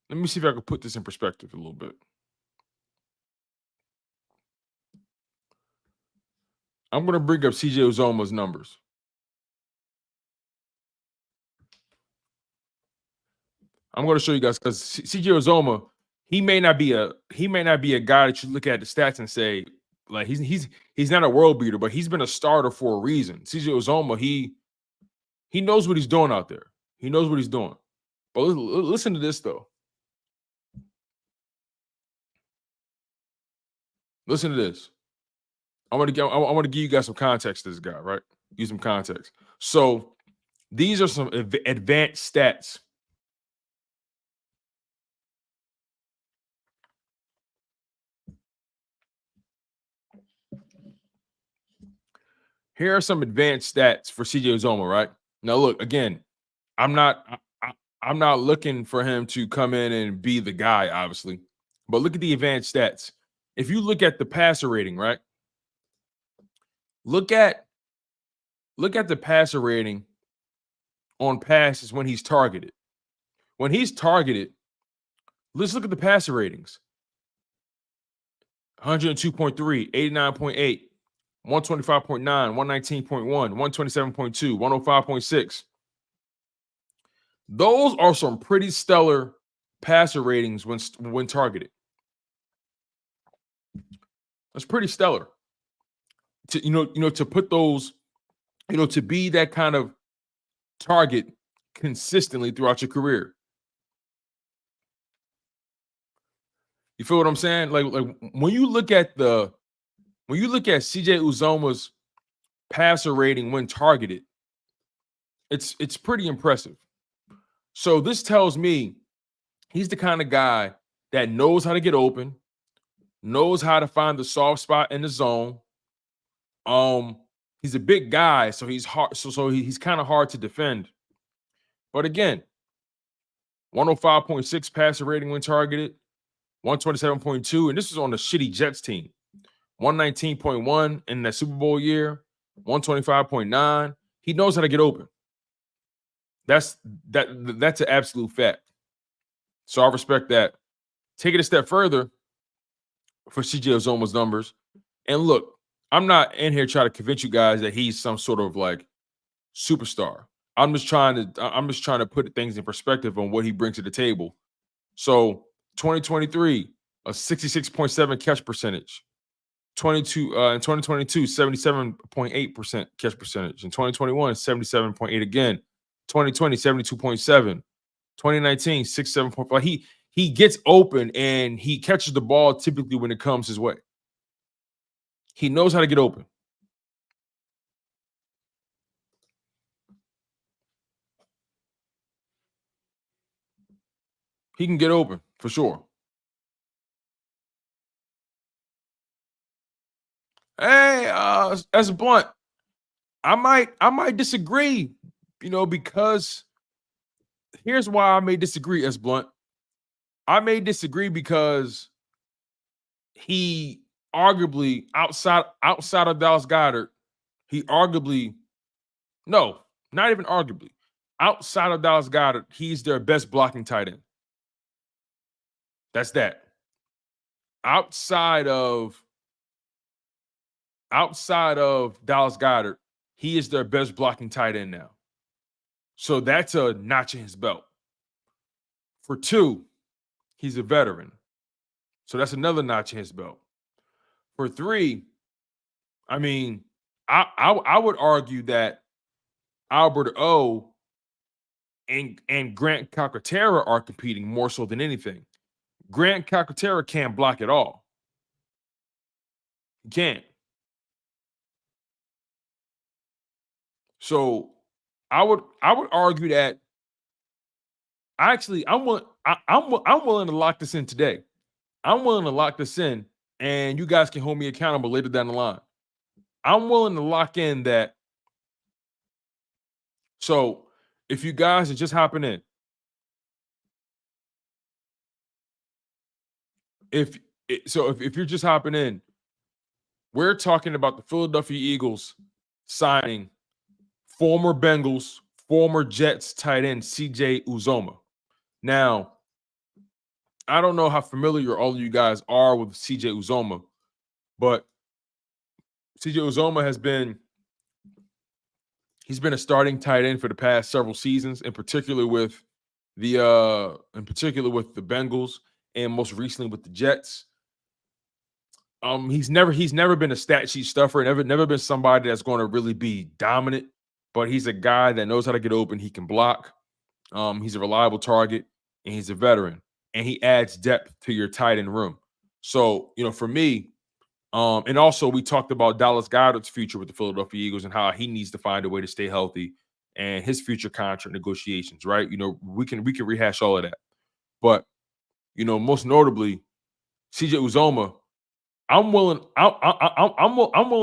Speaker 1: Let me see if I can put this in perspective a little bit. I'm going to bring up CJ Uzomah's numbers. I'm going to show you guys because CJ Uzomah, he may not be a guy that you look at the stats and say like he's not a world beater, but he's been a starter for a reason. CJ Uzomah, he knows what he's doing out there. He knows what he's doing. But listen to this though. Listen to this. I want to give you guys some context to this guy, right? Use some context. So these are some advanced stats. Here are some advanced stats for CJ Uzomah, right? Now, look, again, I'm not I'm not looking for him to come in and be the guy, obviously. But look at the advanced stats. If you look at the passer rating, right? Look at the passer rating on passes when he's targeted. When he's targeted, let's look at the passer ratings. 102.3, 89.8, 125.9, 119.1, 127.2, 105.6. Those are some pretty stellar passer ratings when targeted. That's pretty stellar. To put those, to be that kind of target consistently throughout your career. You feel what I'm saying? Like when you look at CJ Uzomah's passer rating when targeted, it's pretty impressive. So this tells me he's the kind of guy that knows how to get open, knows how to find the soft spot in the zone. He's a big guy, so he's hard. So he's kind of hard to defend. But again, 105.6 passer rating when targeted, 127.2, and this is on the shitty Jets team. 119.1 in that Super Bowl year, 125.9. He knows how to get open. That's an absolute fact. So I respect that. Take it a step further for CJ Uzomah's numbers. And look, I'm not in here trying to convince you guys that he's some sort of like superstar. I'm just trying to put things in perspective on what he brings to the table. So 2023, a 66.7 catch percentage. In 2022, 77.8% catch percentage. In 2021, 77.8 again. 2020, 72.7. 2019, 67.5. He gets open and he catches the ball typically when it comes his way. He knows how to get open. He can get open for sure. Hey, as Blunt, I might disagree, because here's why I may disagree as Blunt. I may disagree because he arguably outside of Dallas Goedert, he arguably No, not even arguably. Outside of Dallas Goedert, he's their best blocking tight end. That's that. Outside of Dallas Goedert, he is their best blocking tight end now. So that's a notch in his belt. For two, he's a veteran. So that's another notch in his belt. For three, I mean, I would argue that Albert O and Grant Calcaterra are competing more so than anything. Grant Calcaterra can't block at all. He can't. So I would argue that I'm willing to lock this in today. I'm willing to lock this in, and you guys can hold me accountable later down the line. I'm willing to lock in that. So if you guys are just hopping in, if you're just hopping in, we're talking about the Philadelphia Eagles signing former Bengals, former Jets tight end CJ Uzomah. Now, I don't know how familiar all of you guys are with CJ Uzomah, but CJ Uzomah he's been a starting tight end for the past several seasons, in particular with the Bengals and most recently with the Jets. He's never been a stat sheet stuffer, never been somebody that's going to really be dominant, but he's a guy that knows how to get open. He can block. He's a reliable target, and he's a veteran, and he adds depth to your tight end room. So, for me, and also we talked about Dallas Goedert's future with the Philadelphia Eagles and how he needs to find a way to stay healthy and his future contract negotiations, right? We can rehash all of that. But, most notably, CJ Uzomah, I'm willing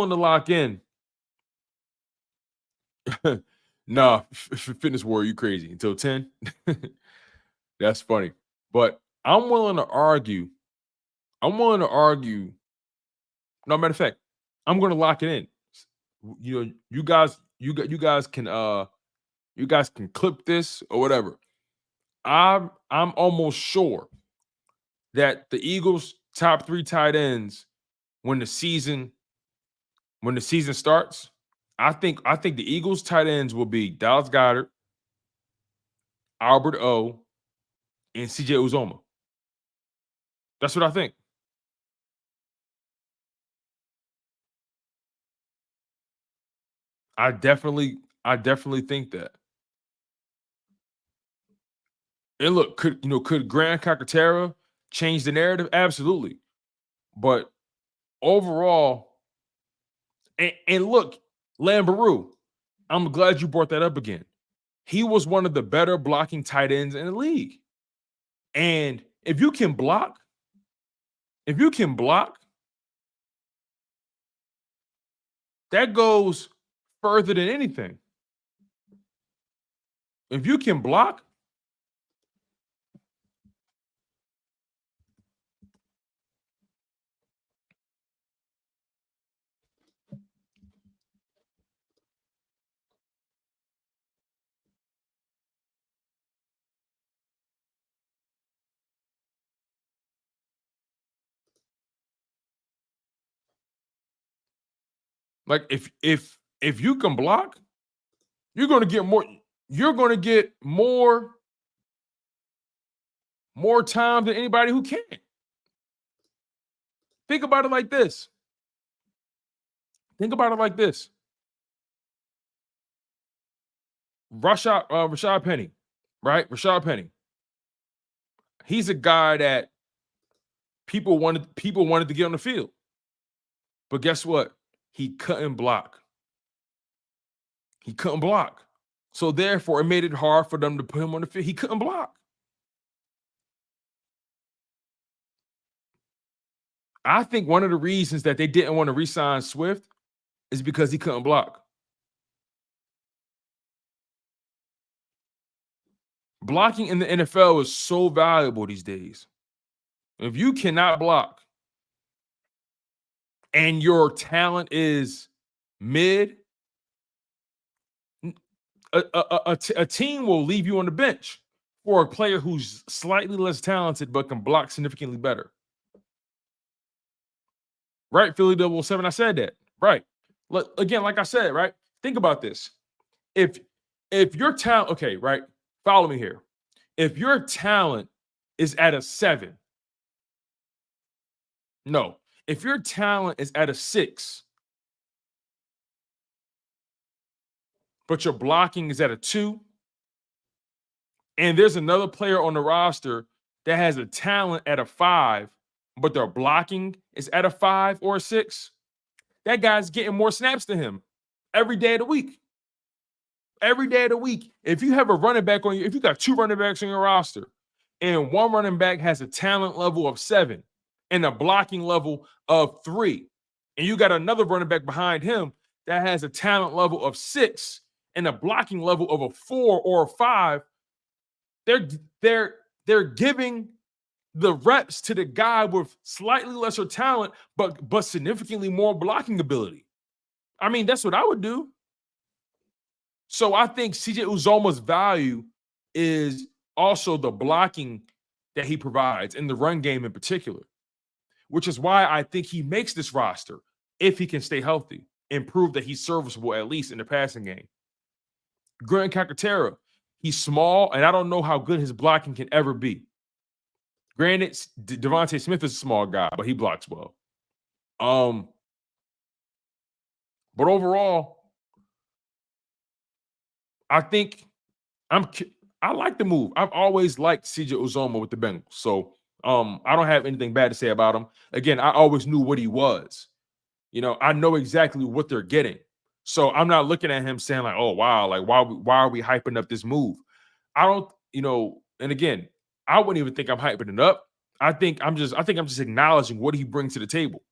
Speaker 1: to lock in. Nah, Fitness Warrior, you crazy. Until 10? That's funny. But I'm willing to argue. No, matter of fact, I'm going to lock it in. You guys can clip this or whatever. I'm almost sure that the Eagles' top 3 tight ends when the season starts, I think the Eagles' tight ends will be Dallas Goedert, Albert O, and CJ Uzomah. That's what I think. I definitely think that. And look, could Grant Calcaterra change the narrative? Absolutely. But overall, and look, Lambaroo, I'm glad you brought that up again. He was one of the better blocking tight ends in the league. And if you can block, that goes further than anything. If you can block, like if you can block, you're going to get more. You're going to get more time than anybody who can't. Think about it like this. Rashad Penny, right? Rashad Penny. He's a guy that people wanted to get on the field. But guess what? He couldn't block. So therefore, it made it hard for them to put him on the field. He couldn't block. I think one of the reasons that they didn't want to re-sign Swift is because he couldn't block. Blocking in the NFL is so valuable these days. If you cannot block and your talent is mid, a team will leave you on the bench for a player who's slightly less talented but can block significantly better. Right, Philly 007, I said that. Right. Again, like I said, right? Think about this. If your talent, okay, right? Follow me here. If your talent is at a 7, no. If your talent is at a 6, but your blocking is at a 2, and there's another player on the roster that has a talent at a 5, but their blocking is at a 5 or a 6, that guy's getting more snaps than him every day of the week. Every day of the week. If you have a running back on you, if you got 2 running backs on your roster, and one running back has a talent level of 7 and a blocking level of 3, and you got another running back behind him that has a talent level of 6 and a blocking level of a 4 or a 5, they're giving the reps to the guy with slightly lesser talent, but significantly more blocking ability. I mean, that's what I would do. So I think CJ Uzomah's value is also the blocking that he provides in the run game in particular, which is why I think he makes this roster if he can stay healthy and prove that he's serviceable at least in the passing game. Grant Calcaterra, he's small, and I don't know how good his blocking can ever be. Granted, Devontae Smith is a small guy, but he blocks well. But overall, I think I like the move. I've always liked CJ Uzomah with the Bengals. So I don't have anything bad to say about him. Again, I always knew what he was. I know exactly what they're getting. So I'm not looking at him saying like, oh wow, like why are we hyping up this move? I don't, and again, I wouldn't even think I'm hyping it up. I think I'm just acknowledging what he brings to the table.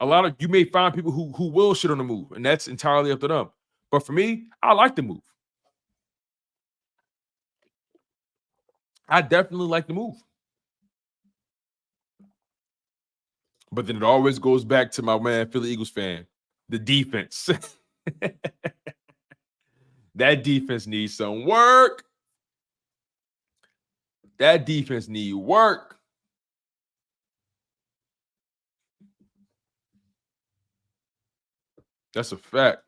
Speaker 1: A lot of you may find people who will shit on the move, and that's entirely up to them. But for me, I like the move. I definitely like the move. But then it always goes back to my man, Philly Eagles fan, the defense. That defense needs some work. That defense needs work. That's a fact.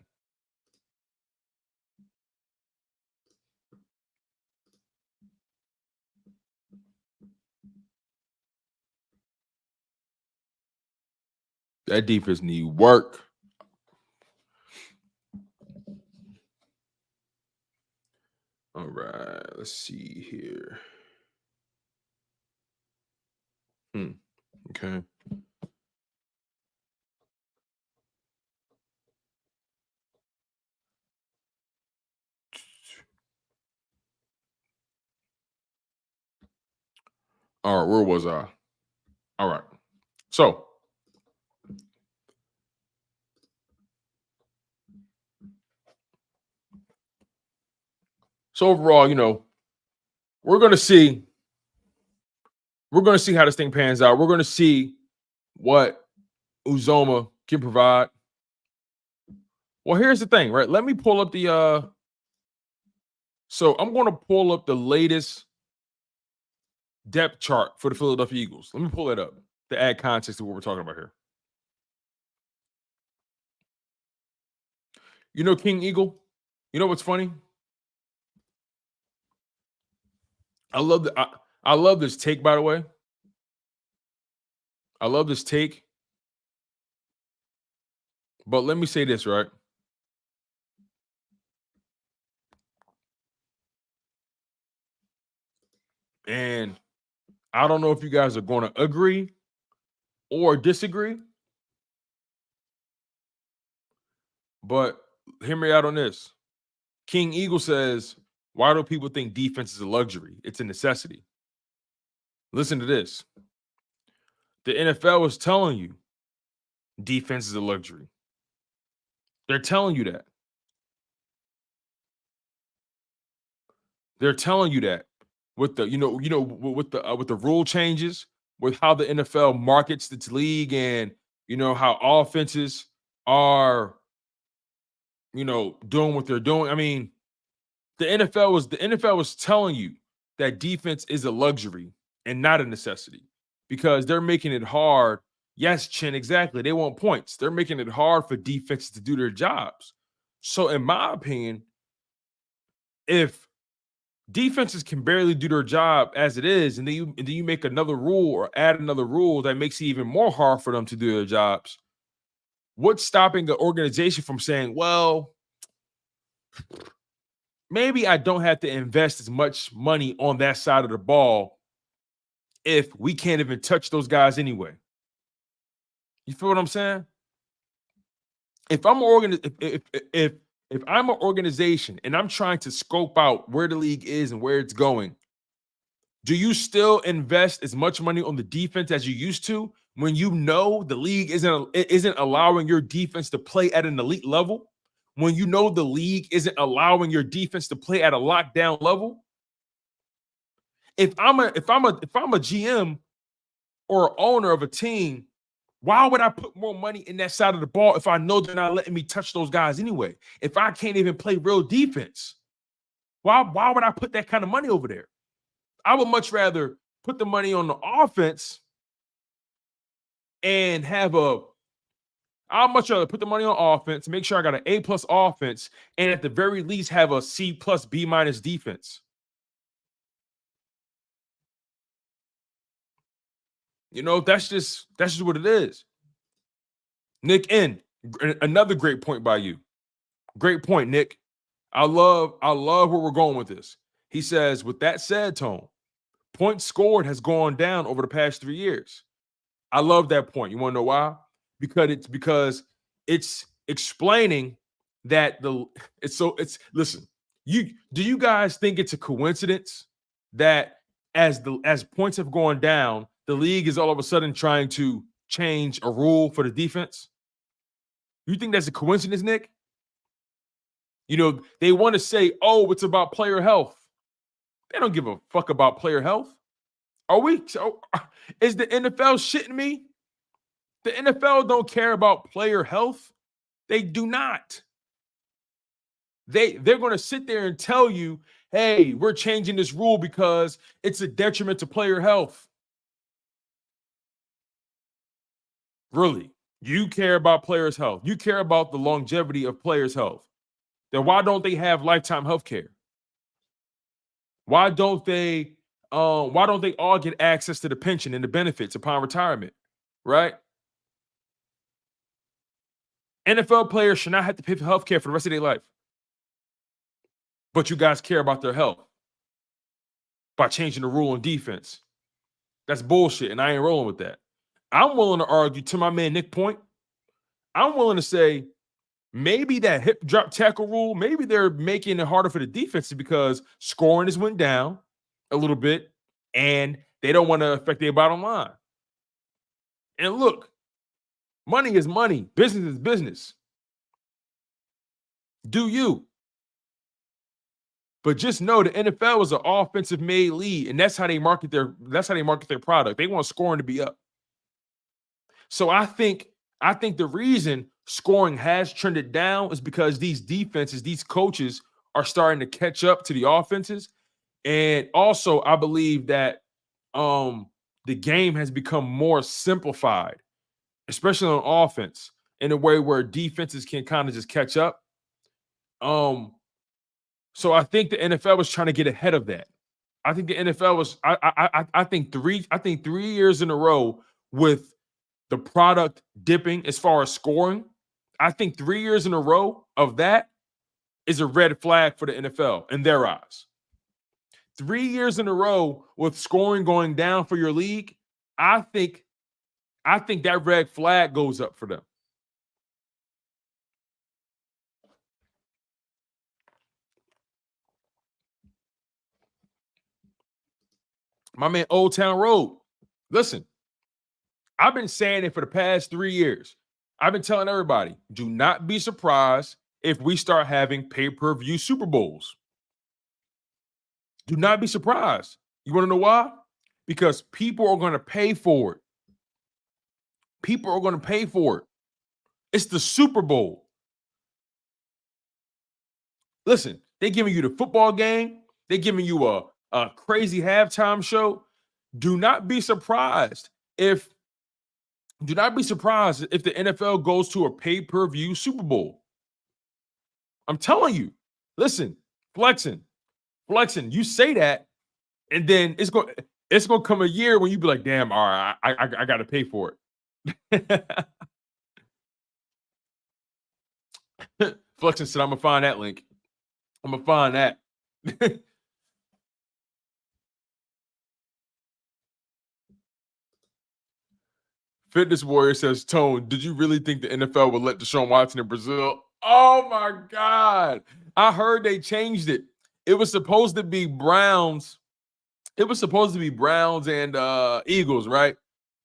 Speaker 1: That defense needs work. All right, let's see here. Okay. All right, where was I? All right. So overall, we're going to see how this thing pans out. We're going to see what Uzomah can provide. Well, here's the thing, right? Let me pull up the so I'm going to pull up the latest depth chart for the Philadelphia Eagles. Let me pull it up to add context to what we're talking about here. King Eagle, what's funny? I love this take, by the way. I love this take. But let me say this, right? And I don't know if you guys are going to agree or disagree, but hear me out on this. King Eagle says, why do people think defense is a luxury? It's a necessity. Listen to this. The NFL is telling you defense is a luxury. They're telling you that. They're telling you that with the with the rule changes, with how the NFL markets its league, and how offenses are doing what they're doing. I mean, the NFL was telling you that defense is a luxury and not a necessity because they're making it hard. Yes, Chin, exactly. They want points. They're making it hard for defenses to do their jobs. So, in my opinion, if defenses can barely do their job as it is, and then you make another rule or add another rule that makes it even more hard for them to do their jobs, what's stopping the organization from saying, well, maybe I don't have to invest as much money on that side of the ball if we can't even touch those guys anyway? You feel what I'm saying? If I'm if I'm an organization and I'm trying to scope out where the league is and where it's going, do you still invest as much money on the defense as you used to when you know the league isn't allowing your defense to play at an elite level? When you know the league isn't allowing your defense to play at a lockdown level? If I'm a GM or owner of a team, why would I put more money in that side of the ball if I know they're not letting me touch those guys anyway? If I can't even play real defense, why would I put that kind of money over there? I would much rather put the money on the offense and I'll much rather put the money on offense, make sure I got an A+ offense, and at the very least have a C+ B- defense. That's just what it is. Nick N, another great point by you. Great point, Nick. I love where we're going with this. He says, with that said, Tone, points scored has gone down over the past 3 years. I love that point. You want to know why? Because it's explaining that listen, do you guys think it's a coincidence that as points have gone down, the league is all of a sudden trying to change a rule for the defense? You think that's a coincidence, Nick? They want to say, oh, it's about player health. They don't give a fuck about player health. Is the NFL shitting me? The NFL don't care about player health. They do not. They're going to sit there and tell you, hey, we're changing this rule because it's a detriment to player health. Really? You care about players' health. You care about the longevity of players' health. Then why don't they have lifetime health care? Why don't they all get access to the pension and the benefits upon retirement? Right? NFL players should not have to pay for health care for the rest of their life. But you guys care about their health by changing the rule on defense. That's bullshit, and I ain't rolling with that. I'm willing to argue, to my man Nick Point, I'm willing to say maybe that hip drop tackle rule, maybe they're making it harder for the defense because scoring has went down a little bit, and they don't want to affect their bottom line. And look, money is money. Business is business. Do you? But just know the NFL is an offensive made league, and that's how they market their product. They want scoring to be up. So I think the reason scoring has trended down is because these defenses, these coaches are starting to catch up to the offenses. And also, I believe that the game has become more simplified, especially on offense, in a way where defenses can kind of just catch up. So I think the NFL was trying to get ahead of that. I think the NFL was. I think 3 years in a row with the product dipping as far as scoring. I think 3 years in a row of that is a red flag for the NFL in their eyes. 3 years in a row with scoring going down for your league, I think that red flag goes up for them. My man, Old Town Road. Listen, I've been saying it for the past 3 years. I've been telling everybody, do not be surprised if we start having pay-per-view Super Bowls. Do not be surprised. You want to know why? Because people are going to pay for it. People are going to pay for it. It's the Super Bowl. Listen, they giving you the football game. They giving you a crazy halftime show. Do not be surprised if the NFL goes to a pay-per-view Super Bowl. I'm telling you. Listen, flexing. You say that, and then it's gonna come a year when you be like, damn, all right, I got to pay for it. Flexing said, I'm gonna find that link. I'm gonna find that. Fitness Warrior says, Tone, did you really think the NFL would let Deshaun Watson in Brazil? Oh my God. I heard they changed it. It was supposed to be Browns. It was supposed to be Browns and Eagles, right?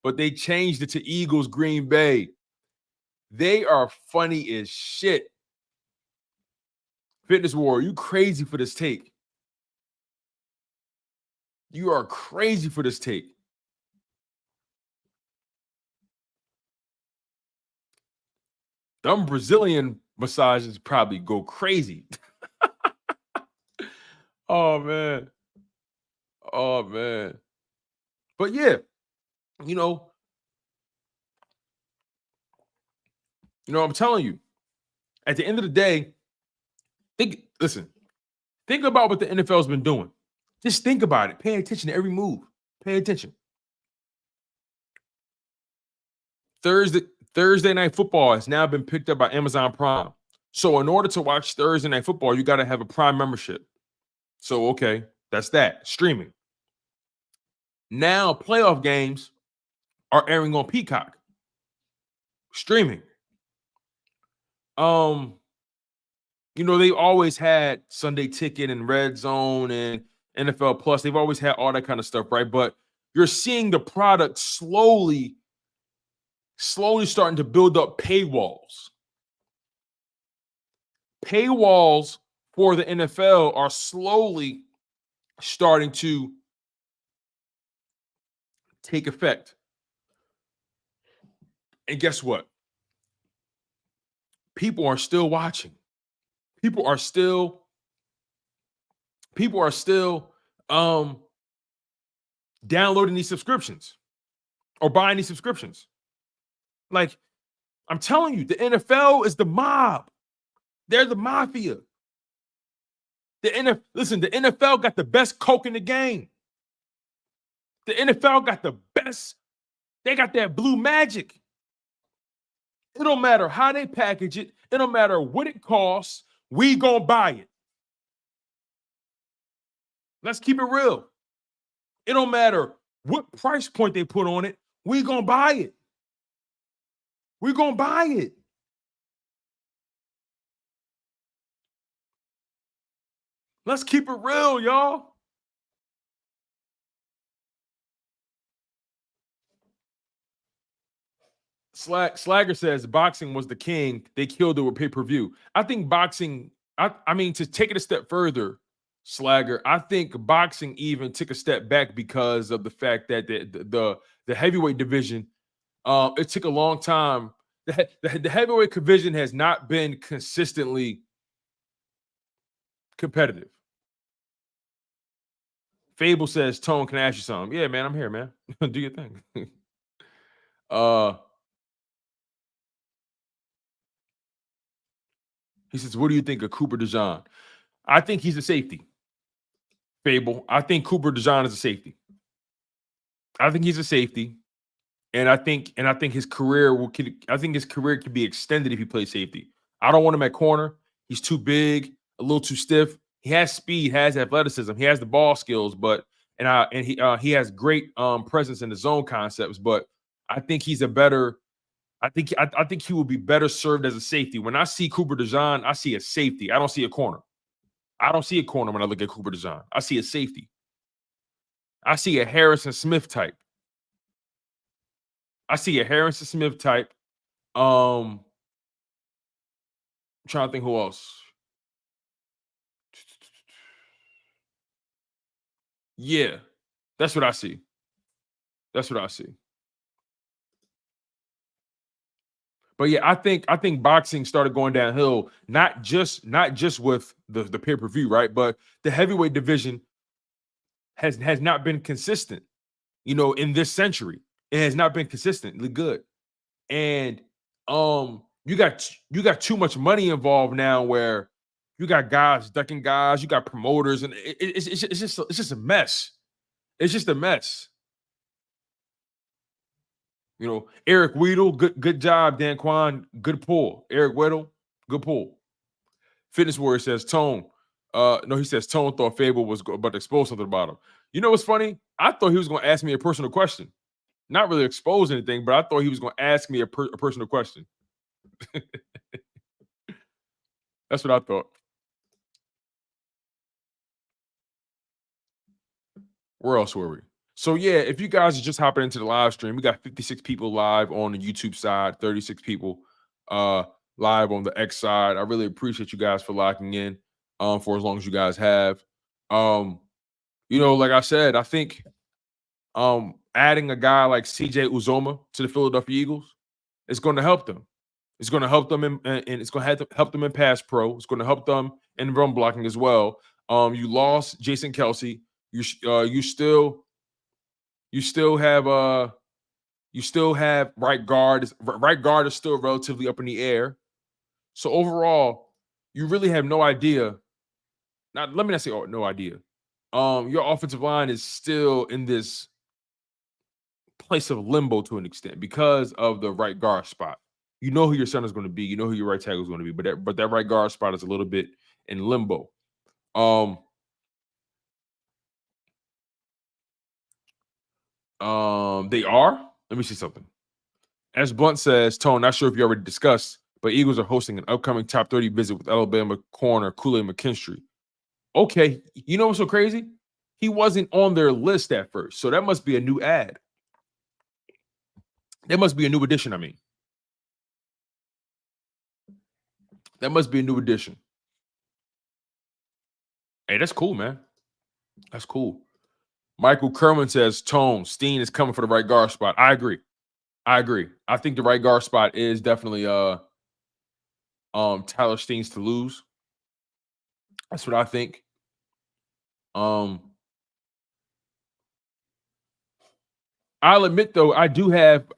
Speaker 1: But they changed it to Eagles Green Bay. They are funny as shit. Fitness Warrior, you crazy for this take. You are crazy for this take. Them Brazilian massages probably go crazy. Oh, man. Oh, man. But yeah, you know, I'm telling you, at the end of the day, think about what the NFL's been doing. Just think about it. Pay attention to every move. Pay attention. Thursday Night Football has now been picked up by Amazon Prime. So in order to watch Thursday Night Football, you got to have a Prime membership. So, okay, that's that. Streaming. Now, playoff games are airing on Peacock. Streaming. They've always had Sunday Ticket and Red Zone and NFL Plus. They've always had all that kind of stuff, right? But you're seeing the product slowly starting to build up paywalls. Paywalls for the NFL are slowly starting to take effect. And guess what? People are still watching. People are still downloading these subscriptions or buying these subscriptions. Like, I'm telling you, the NFL is the mob. They're the mafia. The NFL got the best Coke in the game. The NFL got the best. They got that blue magic. It don't matter how they package it. It don't matter what it costs. We gonna buy it. Let's keep it real. It don't matter what price point they put on it. We gonna buy it. We gonna buy it. Let's keep it real, y'all. Slagger says boxing was the king. They killed it with pay-per-view. I think boxing, I mean, to take it a step further, Slagger, I think boxing even took a step back because of the fact that the heavyweight division, it took a long time. The heavyweight division has not been consistently competitive. Fable says, Tone, can I ask you something? Yeah, man, I'm here, man. Do your thing. He says, what do you think of Cooper DeJean? I think he's a safety. Fable. I think Cooper DeJean is a safety. I think he's a safety. And I think his career could be extended if he plays safety. I don't want him at corner. He's too big, a little too stiff. He has speed, has athleticism, he has the ball skills, but he has great presence in the zone concepts. But I think he's a better. I think he will be better served as a safety. When I see Cooper DeJean, I see a safety. I don't see a corner. I don't see a corner when I look at Cooper DeJean. I see a safety. I see a Harrison Smith type. I'm trying to think who else. Yeah, that's what I see. But yeah, I think boxing started going downhill, not just with the pay-per-view, right? But the heavyweight division has not been consistent, in this century. It has not been consistently good. And you got too much money involved now where you got guys ducking guys, you got promoters, and it's just a mess. It's just a mess. Eric Weedle, good job, Dan Quan. Good pull. Eric Weddle, good pull. Fitness Warrior says Tone. No, he says Tone thought Fable was about to expose something about him. You know what's funny? I thought he was going to ask me a personal question. Not really expose anything, but I thought he was going to ask me a personal question. That's what I thought. Where else were we? So yeah, if you guys are just hopping into the live stream, we got 56 people live on the YouTube side, 36 people live on the X side. I really appreciate you guys for locking in for as long as you guys have. Like I said, I think adding a guy like CJ Uzomah to the Philadelphia Eagles is going to help them. It's going to help them and it's going to help them in pass pro. It's going to help them in run blocking as well. You lost Jason Kelsey. You still have right guard. Right guard is still relatively up in the air. So overall, you really have no idea. Let me not say no idea. Your offensive line is still in this place of limbo to an extent because of the right guard spot. You know who your center is going to be. You know who your right tackle is going to be. But that right guard spot is a little bit in limbo. They are. Let me see something. As Blunt says, Tone, not sure if you already discussed, but Eagles are hosting an upcoming top 30 visit with Alabama corner Kool-Aid McKinstry. Okay, you know what's so crazy? He wasn't on their list at first, so that must be a new ad. That must be a new addition, I mean. That must be a new addition. Hey, that's cool, man. That's cool. Michael Kerman says, Tone, Steen is coming for the right guard spot. I agree. I think the right guard spot is definitely Tyler Steen's to lose. That's what I think. I'll admit though, I do have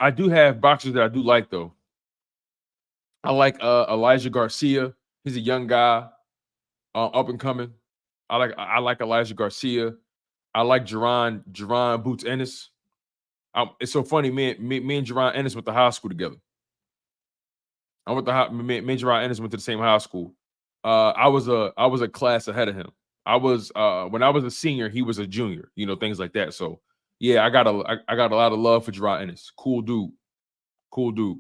Speaker 1: boxers that I do like though. I like Elijah Garcia. He's a young guy, up and coming. I like Elijah Garcia. I like Jerron Boots Ennis. It's so funny. Me and Jerron Ennis went to high school together. Me and Jerron Ennis went to the same high school. I was a class ahead of him. I was when I was a senior, he was a junior. Things like that. So yeah, I got a lot of love for Jerron Ennis. Cool dude.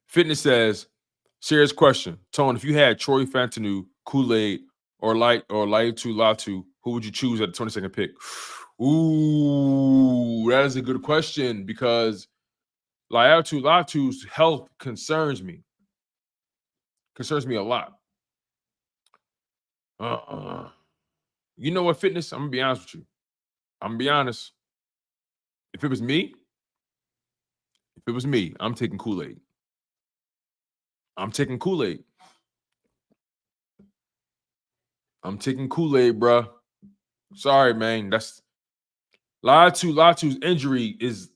Speaker 1: Fitness says, serious question. Tone, if you had Troy Fantanu, Kool-Aid, or Laiatu Latu, who would you choose at the 22nd pick? Ooh, that is a good question because Laiatu Latu's health concerns me. Concerns me a lot. You know what, Fitness? I'm going to be honest with you. I'm going to be honest. If it was me, I'm taking Kool-Aid. I'm taking Kool-Aid. Bruh. Sorry, man. That's Latu's injury is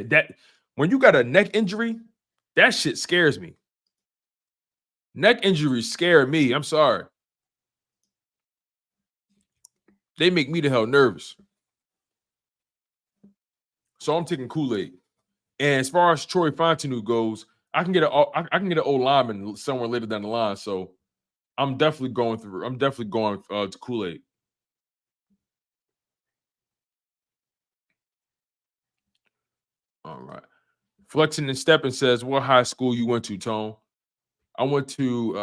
Speaker 1: that when you got a neck injury, that shit scares me. Neck injuries scare me. I'm sorry. They make me the hell nervous. So I'm taking Kool-Aid. And as far as Troy Fantanu goes, I can get an old lineman somewhere later down the line. So I'm definitely going to Kool-Aid. All right. Flexing and Stepping says, what high school you went to, Tone? I went to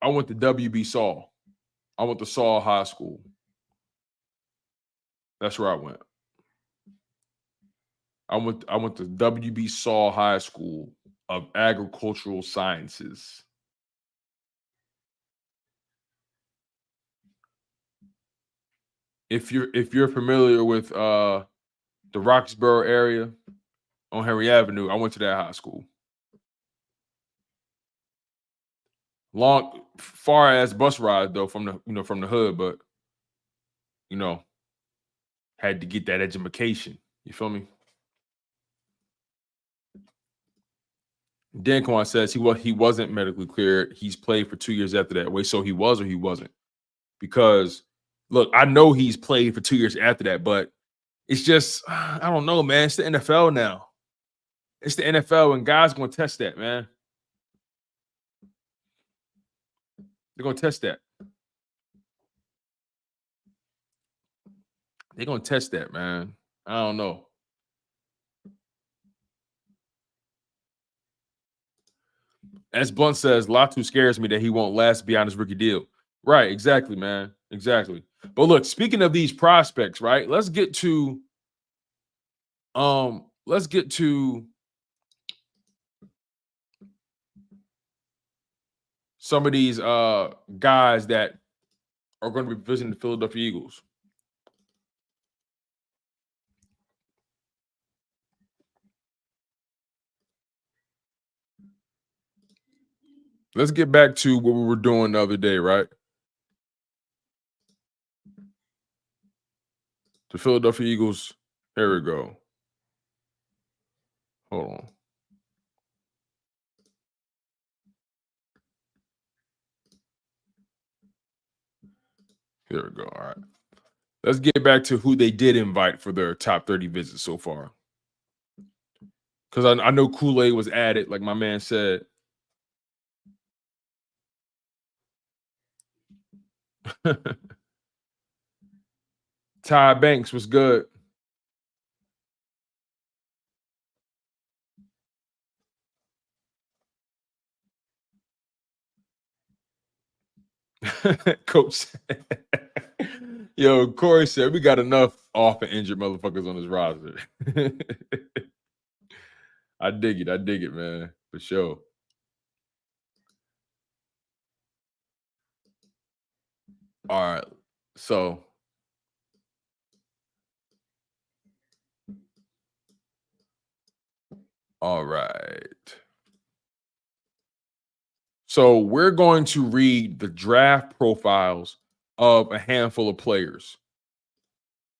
Speaker 1: WB Saul. I went to Saul High School. That's where I went. I went to WB Saul High School of Agricultural Sciences. If you're familiar with the Roxborough area on Henry Avenue. I went to that high school. Long, far as bus ride though from the hood, but had to get that education. You feel me? Dan Kwan says he wasn't medically cleared. He's played for 2 years after that. Wait, so he was or he wasn't? Because look, I know he's played for 2 years after that, but it's just I don't know, man. It's the NFL now. It's the NFL, and guys going to test that, man. They're going to test that. They're going to test that, man. I don't know. As Blunt says, Latu scares me that he won't last beyond his rookie deal. Right, exactly, man. Exactly. But look, speaking of these prospects, right? Let's get to some of these guys that are going to be visiting the Philadelphia Eagles. Let's get back to what we were doing the other day, right? The Philadelphia Eagles. Here we go. Hold on. Here we go. All right. Let's get back to who they did invite for their top 30 visits so far. Because I know Kool-Aid was added, like my man said. Ty Banks was good. Coach Yo, Corey said we got enough off and injured motherfuckers on this roster. I dig it, man. For sure. All right. So all right. So we're going to read the draft profiles of a handful of players.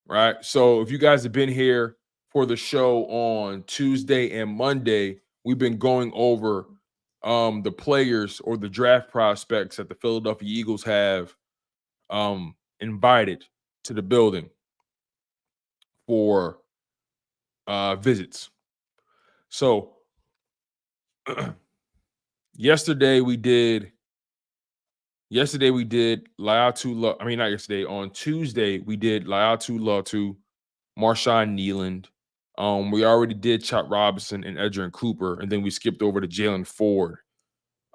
Speaker 1: Right. So if you guys have been here for the show on Tuesday and Monday, we've been going over the players or the draft prospects that the Philadelphia Eagles have invited to the building for visits. So yesterday we did Laiatu. I mean, not yesterday. On Tuesday we did Laiatu Latu, Marshawn Nealand. We already did Chop Robinson and Edgerrin Cooper, and then we skipped over to Jalen Ford.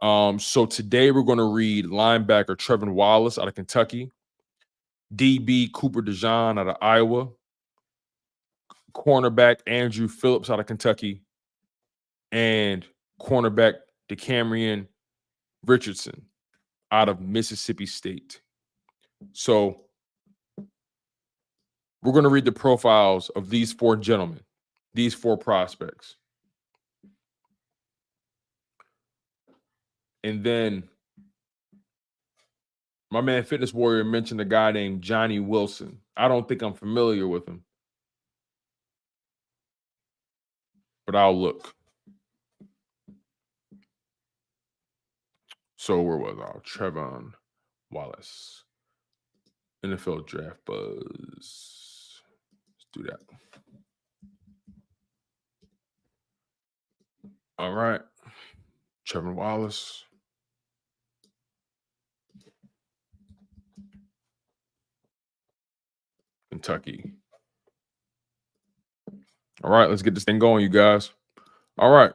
Speaker 1: So today we're going to read linebacker Trevin Wallace out of Kentucky, DB Cooper DeJean out of Iowa, cornerback Andrew Phillips out of Kentucky, and cornerback DeCamerion Richardson out of Mississippi State. So we're going to read the profiles of these four gentlemen, these four prospects. And then my man Fitness Warrior mentioned a guy named Johnny Wilson. I don't think I'm familiar with him, but I'll look. So where was I? Trevin Wallace. NFL Draft Buzz. Let's do that. All right. Trevin Wallace. Kentucky. All right, let's get this thing going, you guys. All right.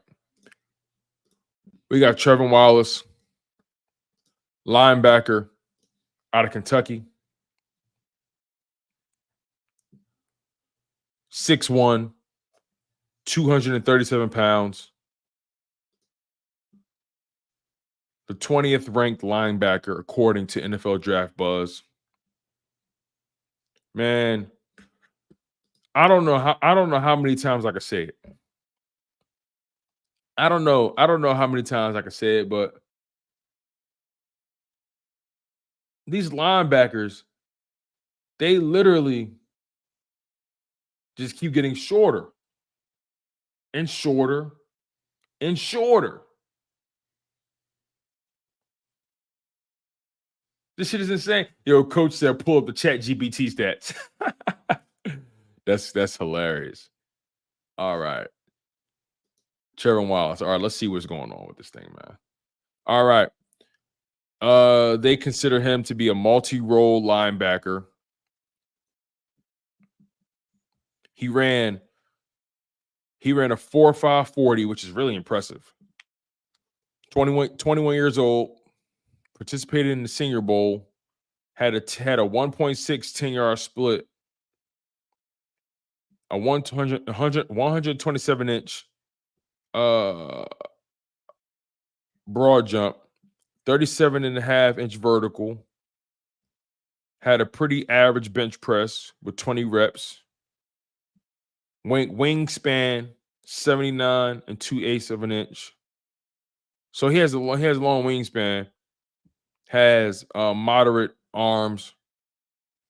Speaker 1: We got Trevin Wallace, linebacker out of Kentucky. 6'1", 237 pounds. The 20th ranked linebacker, according to NFL Draft Buzz. Man, I don't know how many times I can say it. I don't know how many times I can say it, but these linebackers, they literally just keep getting shorter and shorter and shorter. This shit is insane. Yo, coach said pull up the chat GPT stats. That's hilarious. All right. Trevor Wallace. All right, let's see what's going on with this thing, man. All right. They consider him to be a multi-role linebacker. He ran a 4.5 40, which is really impressive. 21 years old, participated in the Senior Bowl, had a 1.6 10-yard split, a 127-inch broad jump, 37.5-inch vertical, had a pretty average bench press with 20 reps, wingspan 79 2/8 of an inch. So he has a long wingspan, has moderate arms.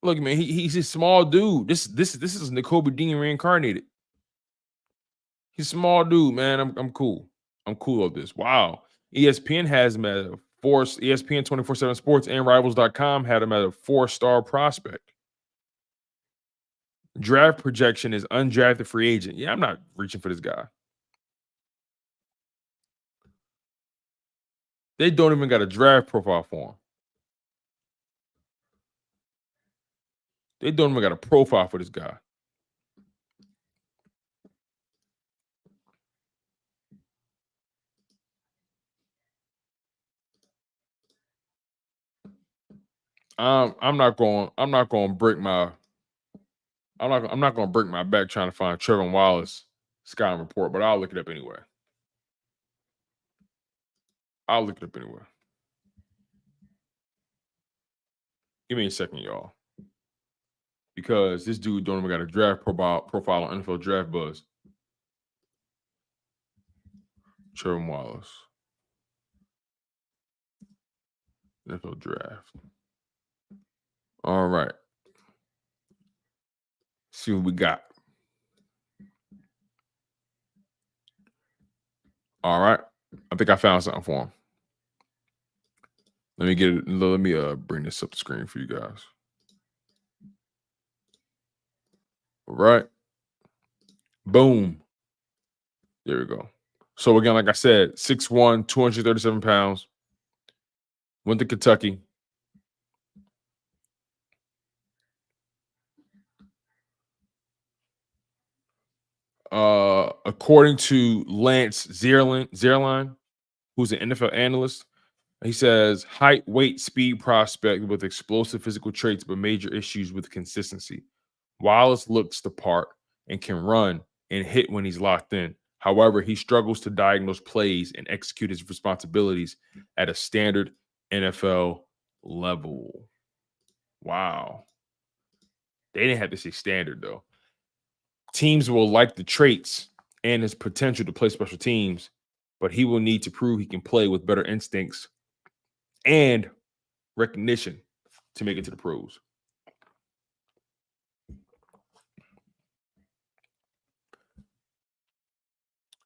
Speaker 1: Look, man, he's a small dude. This is N'Kobe Dean reincarnated. He's a small dude, man. I'm cool. I'm cool with this. Wow. ESPN has him at a ESPN 24/7 Sports and Rivals.com had him at a 4-star prospect. Draft projection is undrafted free agent. Yeah, I'm not reaching for this guy. They don't even got a draft profile for him. They don't even got a profile for this guy. I'm not going to break my back trying to find Trevor Wallace scouting report, but I'll look it up anyway. Give me a second, y'all. Because this dude don't even got a draft profile on NFL Draft Buzz. Trevor Wallace. NFL Draft. All right. See what we got. All right. I think I found something for him. Let me bring this up the screen for you guys. All right. Boom. There we go. So again, like I said, 6'1", 237 pounds. Went to Kentucky. According to Lance Zierlein, who's an NFL analyst, he says height, weight, speed prospect with explosive physical traits, but major issues with consistency. Wallace looks the part and can run and hit when he's locked in. However, he struggles to diagnose plays and execute his responsibilities at a standard NFL level. Wow. They didn't have to say standard, though. Teams will like the traits and his potential to play special teams, but he will need to prove he can play with better instincts and recognition to make it to the pros.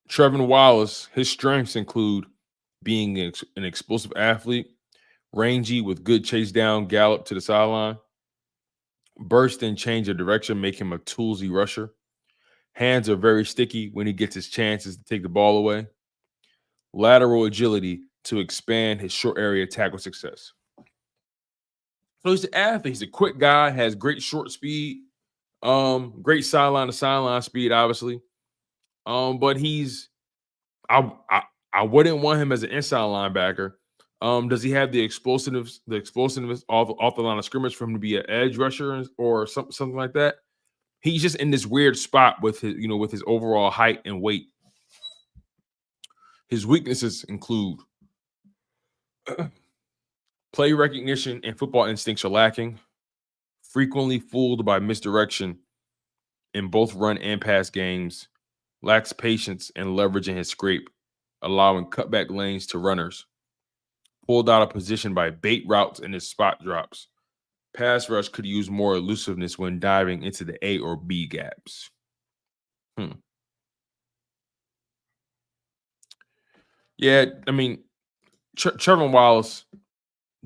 Speaker 1: Trevor Wallace, his strengths include being an explosive athlete, rangy with good chase down, gallop to the sideline, burst and change of direction, make him a toolsy rusher. Hands are very sticky when he gets his chances to take the ball away. Lateral agility to expand his short area tackle success. So he's an athlete. He's a quick guy, has great short speed, great sideline to sideline speed, obviously. But I wouldn't want him as an inside linebacker. Does he have the explosiveness off the line of scrimmage for him to be an edge rusher or something like that? He's just in this weird spot with his overall height and weight. His weaknesses include play recognition and football instincts are lacking, frequently fooled by misdirection, in both run and pass games, lacks patience and leverage in his scrape, allowing cutback lanes to runners, pulled out of position by bait routes and his spot drops. Pass rush could use more elusiveness when diving into the A or B gaps. Yeah, I mean, Trevor Wallace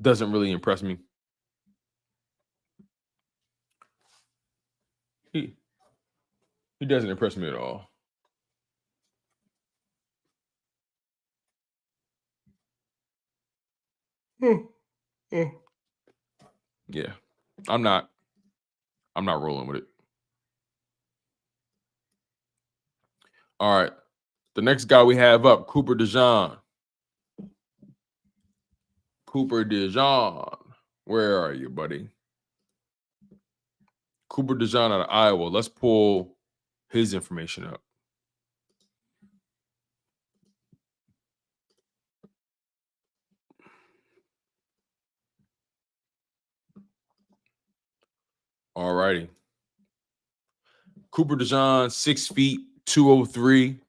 Speaker 1: doesn't really impress me. He doesn't impress me at all. Yeah, I'm not rolling with it. All right, the next guy we have up, Cooper DeJean. Cooper DeJean, where are you, buddy? Cooper DeJean out of Iowa. Let's pull his information up. All righty. Cooper DeJean, 6 feet, 203.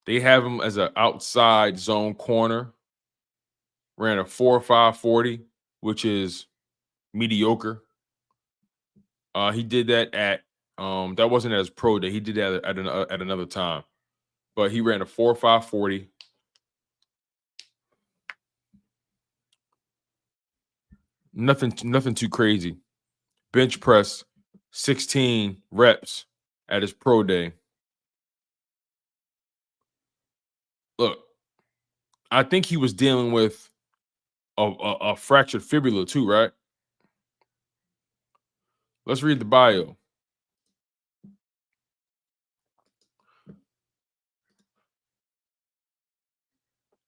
Speaker 1: They have him as an outside zone corner. Ran a 4.5 40, which is mediocre. He did that at that wasn't at his pro day. He did that at another time. But he ran a 4.5 40. Nothing too crazy. Bench press 16 reps at his pro day. Look, I think he was dealing with a fractured fibula too, right? Let's read the bio.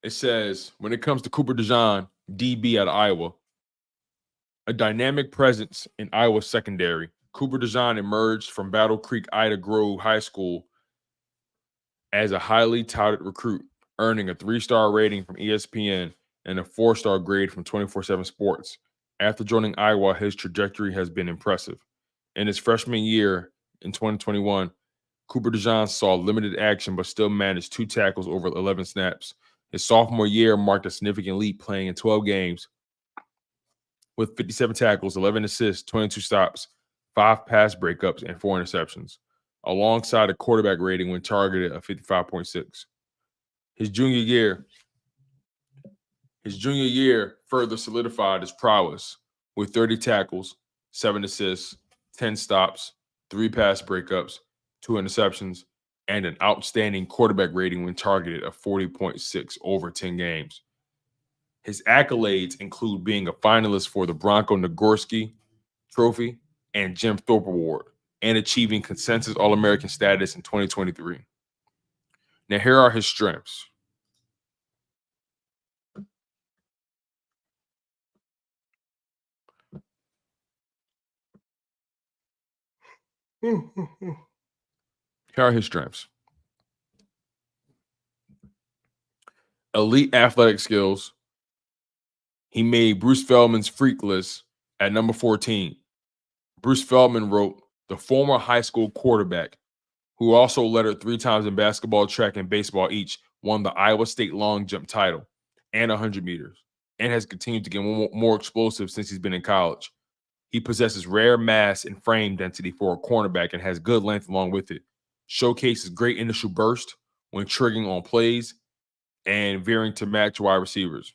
Speaker 1: It says, when it comes to Cooper DeJean, DB out of Iowa, a dynamic presence in Iowa secondary, Cooper DeJean emerged from Battle Creek Ida Grove High School as a highly touted recruit, earning a 3-star rating from ESPN and a 4-star grade from 24/7 Sports. After joining Iowa, his trajectory has been impressive. In his freshman year in 2021, Cooper DeJean saw limited action but still managed 2 tackles over 11 snaps. His sophomore year marked a significant leap, playing in 12 games with 57 tackles, 11 assists, 22 stops, 5 pass breakups, and 4 interceptions, alongside a quarterback rating when targeted of 55.6. His junior year further solidified his prowess with 30 tackles, 7 assists, 10 stops, 3 pass breakups, 2 interceptions, and an outstanding quarterback rating when targeted of 40.6 over 10 games. His accolades include being a finalist for the Bronco Nagorski Trophy and Jim Thorpe Award, and achieving consensus All-American status in 2023. Now, here are his strengths. Here are his strengths. Elite athletic skills. He made Bruce Feldman's freak list at number 14. Bruce Feldman wrote, the former high school quarterback, who also lettered 3 times in basketball, track, and baseball each, won the Iowa State long jump title and 100 meters, and has continued to get more explosive since he's been in college. He possesses rare mass and frame density for a cornerback and has good length along with it. Showcases great initial burst when triggering on plays and veering to match wide receivers.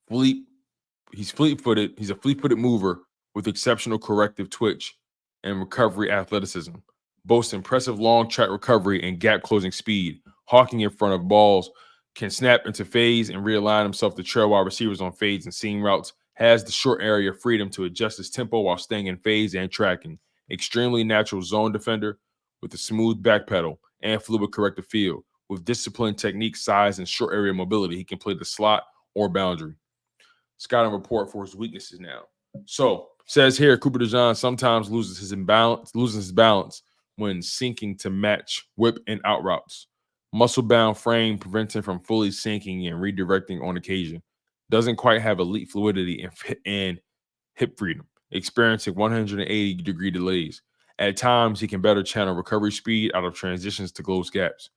Speaker 1: He's fleet-footed. He's a fleet-footed mover with exceptional corrective twitch and recovery athleticism. Boasts impressive long track recovery and gap closing speed. Hawking in front of balls, can snap into phase and realign himself to trail wide receivers on fades and seam routes. Has the short area freedom to adjust his tempo while staying in phase and tracking. Extremely natural zone defender with a smooth back pedal and fluid corrective field. With disciplined technique, size, and short area mobility, he can play the slot or boundary. Scouting report for his weaknesses now. So says here, Cooper DeJean sometimes loses his balance when sinking to match whip and out routes. Muscle-bound frame prevents him from fully sinking and redirecting on occasion. Doesn't quite have elite fluidity and hip freedom, experiencing 180-degree delays. At times, he can better channel recovery speed out of transitions to close gaps.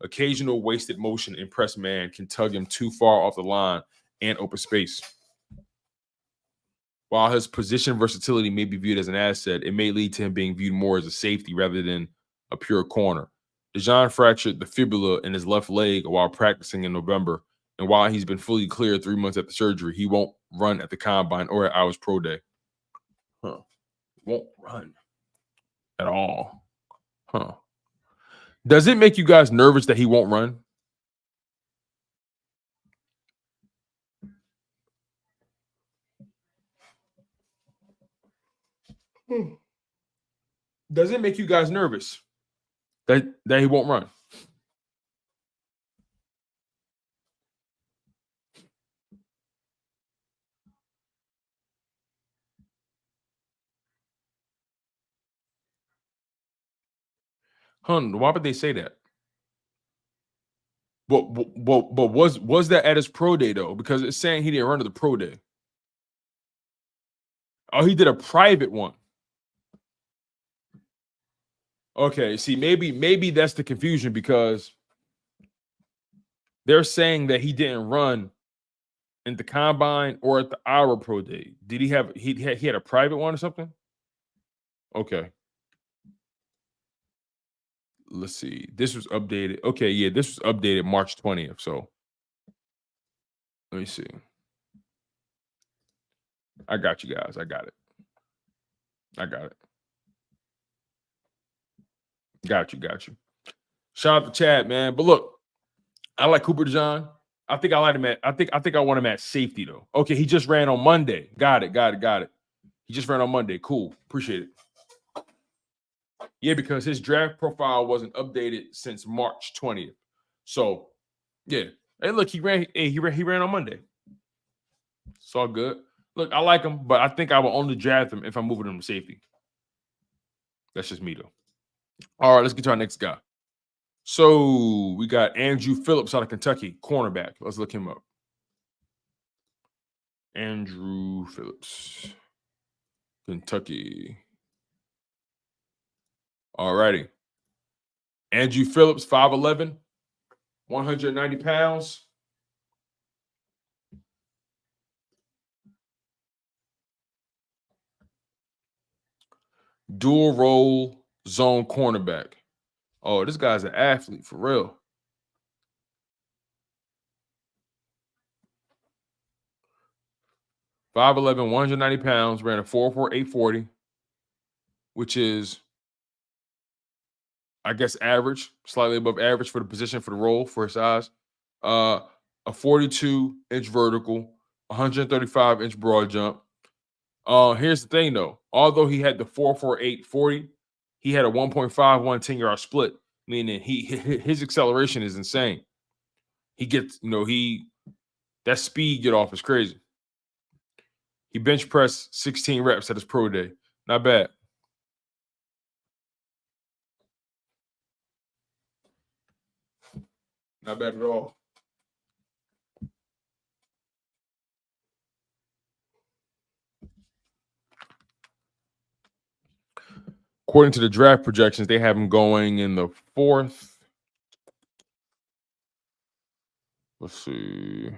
Speaker 1: Occasional wasted motion in press man can tug him too far off the line and open space. While his position versatility may be viewed as an asset, it may lead to him being viewed more as a safety rather than a pure corner. DeJohn fractured the fibula in his left leg while practicing in November, and while he's been fully cleared 3 months after surgery, he won't run at the combine or at Iowa's pro day. Won't run at all. Does it make you guys nervous that he won't run? Does it make you guys nervous that he won't run? Why would they say that? But was that at his pro day though? Because it's saying he didn't run to the pro day. Oh, he did a private one. Okay, see, maybe that's the confusion because they're saying that he didn't run in the combine or at the Iowa pro day. Did he have he had a private one or something? Okay. Let's see. This was updated. Okay, yeah, this was updated March 20th. So let me see. I got you guys. I got it. Got you. Shout out to Chad, man. But look, I like Cooper DeJohn. I think I like him at. I think I want him at safety though. Okay, he just ran on Monday. Got it. He just ran on Monday. Cool. Appreciate it. Yeah, because his draft profile wasn't updated since March 20th. So, yeah. Hey, look, he ran on Monday. It's all good. Look, I like him, but I think I will only draft him if I'm moving him to safety. That's just me, though. All right, let's get to our next guy. So, we got Andrew Phillips out of Kentucky, cornerback. Let's look him up. Andrew Phillips, Kentucky. All righty. Andrew Phillips, 5'11", 190 pounds. Dual role zone cornerback. Oh, this guy's an athlete for real. $5'11", 190 pounds, ran a 4.4 840, which is, I guess, average, slightly above average for the position, for the role, for his size. A 42-inch vertical, 135-inch broad jump. Here's the thing, though. Although he had the 4.4 840, he had a 1.51 10-yard split, meaning his acceleration is insane. He gets, that speed get off is crazy. He bench pressed 16 reps at his pro day. Not bad. Not bad at all. According to the draft projections, they have him going in the 4th. Let's see.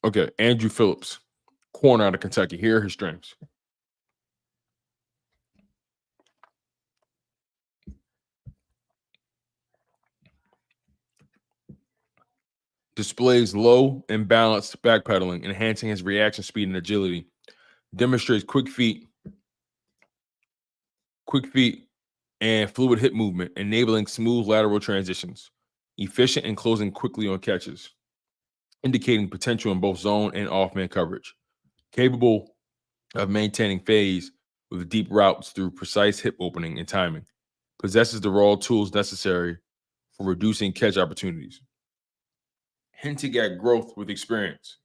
Speaker 1: Okay, Andrew Phillips, corner out of Kentucky. Here are his strengths. Displays low and balanced backpedaling, enhancing his reaction speed and agility. Demonstrates quick feet and fluid hip movement, enabling smooth lateral transitions. Efficient in closing quickly on catches, indicating potential in both zone and off-man coverage. Capable of maintaining phase with deep routes through precise hip opening and timing. Possesses the raw tools necessary for reducing catch opportunities. Hinting at growth with experience.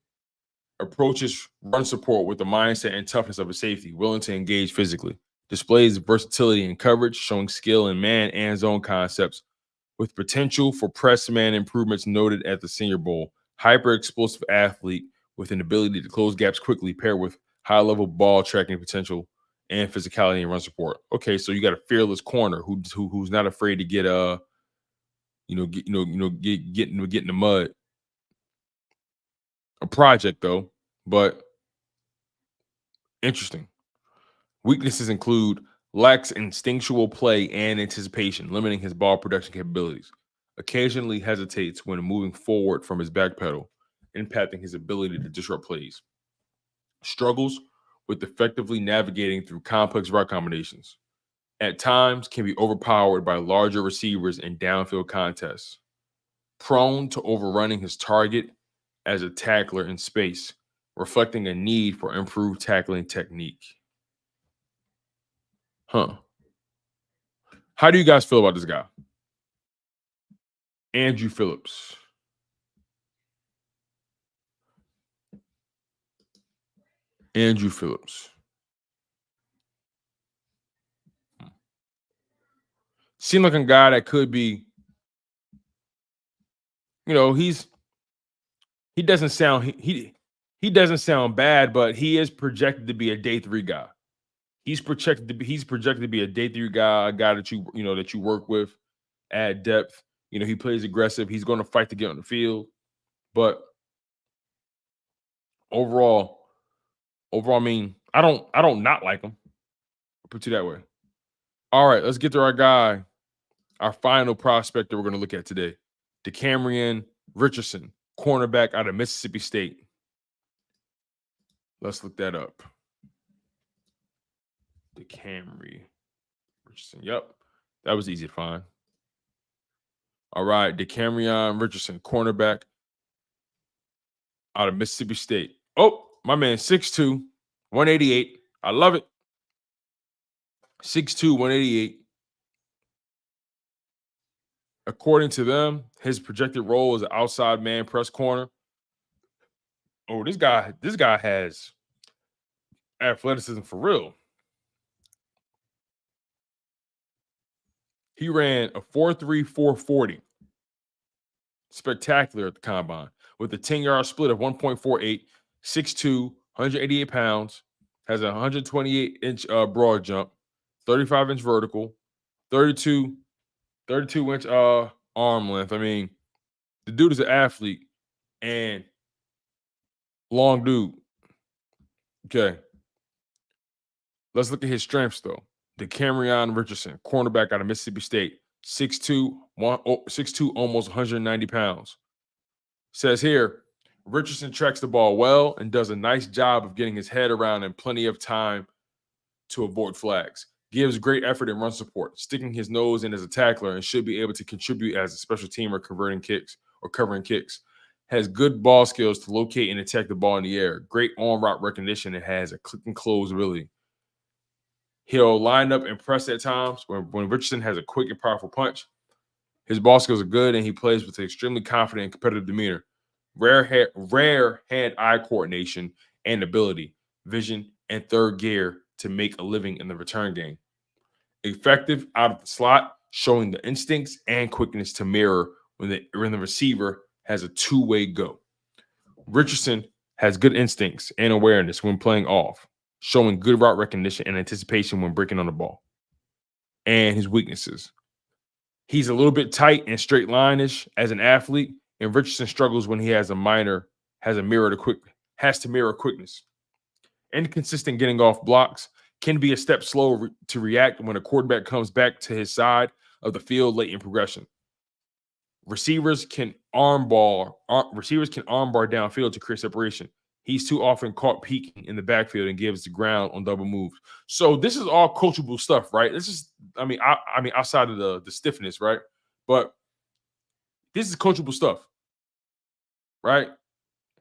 Speaker 1: Approaches run support with the mindset and toughness of a safety, willing to engage physically. Displays versatility in coverage, showing skill in man and zone concepts, with potential for press man improvements noted at the Senior Bowl. Hyper explosive athlete with an ability to close gaps quickly, paired with high level ball tracking potential and physicality and run support. Okay, so you got a fearless corner who's not afraid to get get in the mud. A project though, but interesting. Weaknesses include lacks instinctual play and anticipation, limiting his ball production capabilities. Occasionally hesitates when moving forward from his back pedal, impacting his ability to disrupt plays. Struggles with effectively navigating through complex route combinations. At times can be overpowered by larger receivers in downfield contests. Prone to overrunning his target as a tackler in space, reflecting a need for improved tackling technique. Huh. How do you guys feel about this guy? Andrew Phillips. Andrew Phillips. Seemed like a guy that could be, he doesn't sound he doesn't sound bad, but he is projected to be a day 3 guy. He's projected to be a day 3 guy, a guy that that you work with, add depth. He plays aggressive. He's going to fight to get on the field. But overall, I mean, I don't not like him. I'll put you that way. All right, let's get to our guy, our final prospect that we're going to look at today. DeCamerion Richardson, cornerback out of Mississippi State. Let's look that up. DeCamerion Richardson. Yep, that was easy to find. All right, DeCamerion Richardson, cornerback out of Mississippi State. Oh, my man, 6'2", 188. I love it. 6'2", 188. According to them, his projected role is an outside man press corner. Oh, this guy has athleticism for real. He ran a 4.3 4.40. Spectacular at the combine with a 10-yard split of 1.48, 6'2", 188 pounds, has a 128-inch broad jump, 35-inch vertical, 32-inch arm length. I mean, the dude is an athlete and long dude. Okay. Let's look at his strengths, though. DeCamerion Richardson, cornerback out of Mississippi State, 6'2", 6'2", almost 190 pounds. Says here, Richardson tracks the ball well and does a nice job of getting his head around in plenty of time to avoid flags. Gives great effort in run support, sticking his nose in as a tackler, and should be able to contribute as a special teamer covering kicks. Has good ball skills to locate and attack the ball in the air. Great on route recognition and has a click and close ability. He'll line up and press at times when Richardson has a quick and powerful punch. His ball skills are good and he plays with an extremely confident and competitive demeanor. Rare hand-eye coordination and ability, vision, and third gear to make a living in the return game. Effective out of the slot, showing the instincts and quickness to mirror when the receiver has a two-way go. Richardson has good instincts and awareness when playing off, showing good route recognition and anticipation when breaking on the ball. And his weaknesses. He's a little bit tight and straight line-ish as an athlete, and Richardson struggles when he has to mirror quickness. Inconsistent getting off blocks, can be a step slow to react when a quarterback comes back to his side of the field late in progression. Receivers can armbar downfield to create separation. He's too often caught peeking in the backfield and gives the ground on double moves. So this is all coachable stuff, right? This is, I mean, outside of the stiffness, right? But this is coachable stuff, right?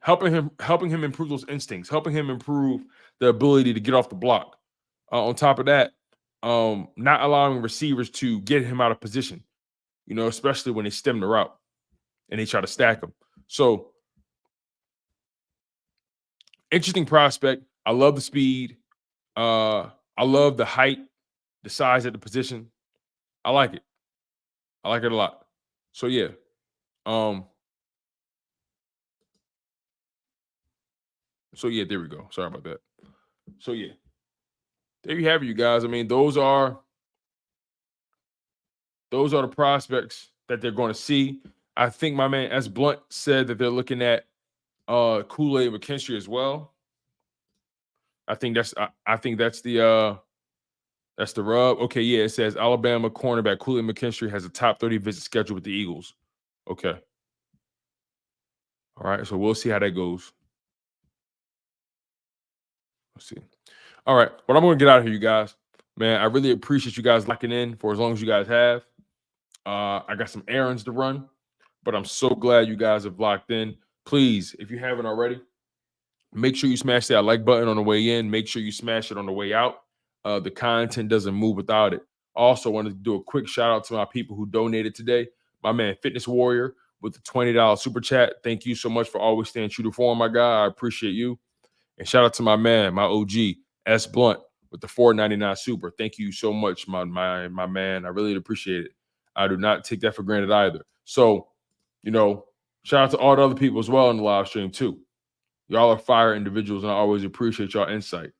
Speaker 1: Helping him improve those instincts, helping him improve the ability to get off the block. On top of that, not allowing receivers to get him out of position, especially when they stem the route and they try to stack him. So Interesting prospect. I love the speed. I love the height, the size at the position. I like it. I like it a lot. So yeah. Um, so yeah, there we go. Sorry about that. So yeah. There you have it, you guys. I mean, those are the prospects that they're going to see. I think my man S. Blunt said that they're looking at Kool-Aid McKinstry as well. I think that's the rub. Okay, yeah, it says Alabama cornerback Kool-Aid McKinstry has a top 30 visit schedule with the Eagles. Okay. All right, so we'll see how that goes. Let's see. All right, but I'm going to get out of here, you guys. Man, I really appreciate you guys locking in for as long as you guys have. I got some errands to run, but I'm so glad you guys have locked in. Please, if you haven't already, make sure you smash that like button on the way in. Make sure you smash it on the way out. The content doesn't move without it. Also, wanted to do a quick shout out to my people who donated today. My man, Fitness Warrior, with the $20 super chat. Thank you so much for always staying true to form, my guy. I appreciate you. And shout out to my man, my OG, S Blunt, with the $4.99 super. Thank you so much, my man. I really appreciate it. I do not take that for granted either. So, shout out to all the other people as well in the live stream too. Y'all are fire individuals, and I always appreciate y'all insight.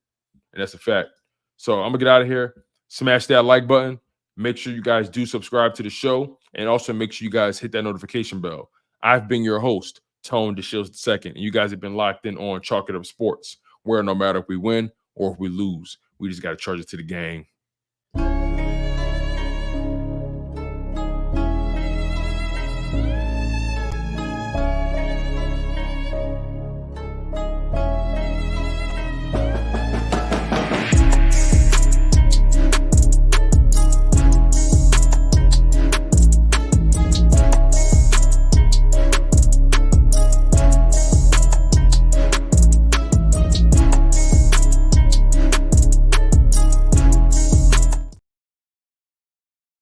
Speaker 1: And that's a fact. So I'm gonna get out of here. Smash that like button. Make sure you guys do subscribe to the show, and also make sure you guys hit that notification bell. I've been your host, Tone DeShields II, and you guys have been locked in on Chalk It Up Sports, where no matter if we win or if we lose, we just got to charge it to the game.